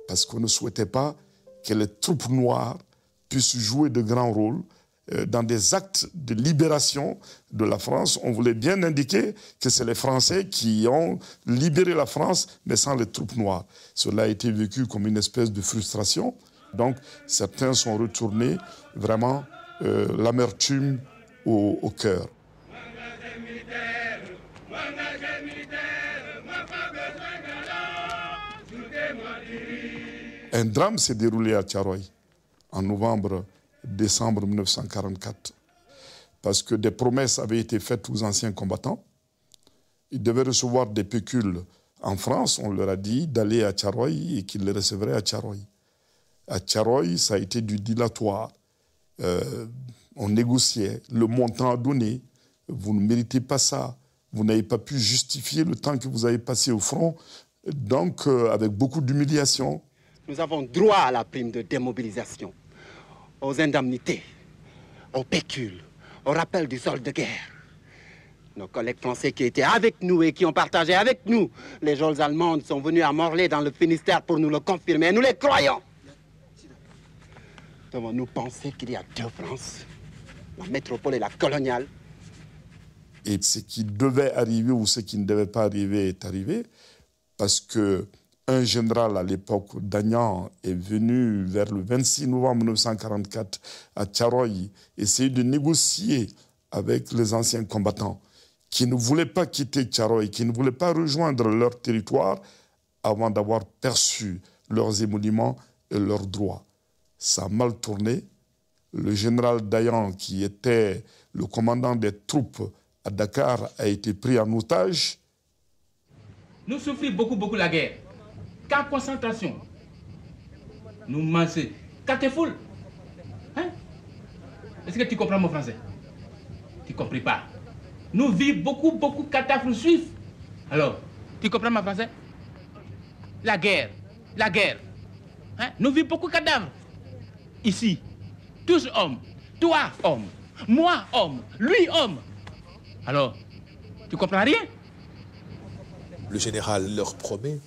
Parce qu'on ne souhaitait pas que les troupes noires puissent jouer de grands rôles dans des actes de libération de la France. On voulait bien indiquer que c'est les Français qui ont libéré la France, mais sans les troupes noires. Cela a été vécu comme une espèce de frustration. Donc, certains sont retournés vraiment l'amertume au cœur. Un drame s'est déroulé à Thiaroye en novembre-décembre 1944 parce que des promesses avaient été faites aux anciens combattants. Ils devaient recevoir des pécules en France. On leur a dit d'aller à Thiaroye et qu'ils les recevraient à Thiaroye. À Thiaroye, ça a été du dilatoire. On négociait le montant à donner. Vous ne méritez pas ça. Vous n'avez pas pu justifier le temps que vous avez passé au front, donc avec beaucoup d'humiliation. Nous avons droit à la prime de démobilisation, aux indemnités, au pécule, au rappel du solde de guerre. Nos collègues français qui étaient avec nous et qui ont partagé avec nous les geôles allemandes sont venus à Morlaix dans le Finistère pour nous le confirmer. Et nous les croyons. Devons-nous penser qu'il y a deux France, la métropole et la coloniale? Et ce qui devait arriver ou ce qui ne devait pas arriver est arrivé, parce qu'un général à l'époque, Dagnan, est venu vers le 26 novembre 1944 à Tcharoy essayer de négocier avec les anciens combattants qui ne voulaient pas quitter Tcharoy, qui ne voulaient pas rejoindre leur territoire avant d'avoir perçu leurs émoluments et leurs droits. Ça a mal tourné. Le général Dayan, qui était le commandant des troupes à Dakar, a été pris en otage. Nous souffrons beaucoup la guerre. Camp concentration. Nous mangeons. Catéfoule. Hein? Est-ce que tu comprends mon français? Tu ne comprends pas. Nous vivons beaucoup catastrophes suisses. Alors, tu comprends mon français? La guerre. Hein? Nous vivons beaucoup de cadavres. Ici, tous hommes. Toi, homme. Moi, homme. Lui, homme. Alors, tu comprends rien? Le général leur promet,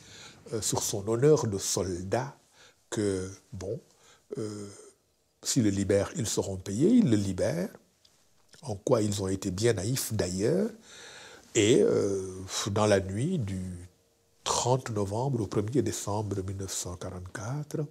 sur son honneur de soldat, que, bon, s'ils le libèrent, ils seront payés, ils le libèrent, en quoi ils ont été bien naïfs d'ailleurs, et dans la nuit du 30 novembre au 1er décembre 1944,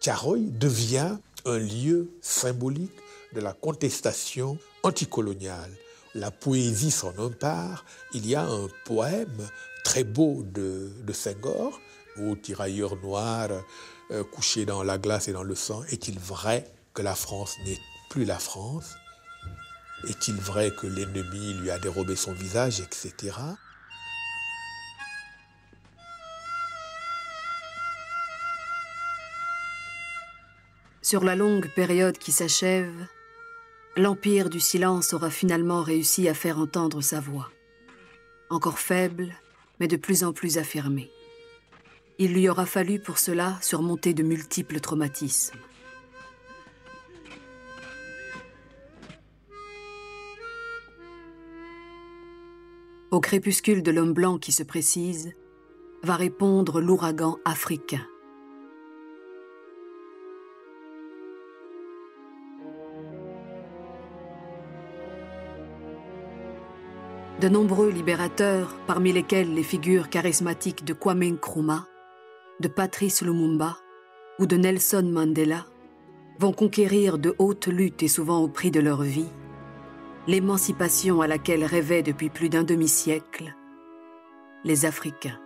Tcharoy devient un lieu symbolique de la contestation anticoloniale. La poésie s'en empare. Il y a un poème très beau de Senghor, ô tirailleur noir couché dans la glace et dans le sang, est-il vrai que la France n'est plus la France? Est-il vrai que l'ennemi lui a dérobé son visage, etc. Sur la longue période qui s'achève, l'Empire du silence aura finalement réussi à faire entendre sa voix. Encore faible, mais de plus en plus affirmée. Il lui aura fallu pour cela surmonter de multiples traumatismes. Au crépuscule de l'homme blanc qui se précise, va répondre l'ouragan africain. De nombreux libérateurs, parmi lesquels les figures charismatiques de Kwame Nkrumah, de Patrice Lumumba ou de Nelson Mandela, vont conquérir de hautes luttes et souvent au prix de leur vie, l'émancipation à laquelle rêvaient depuis plus d'un demi-siècle les Africains.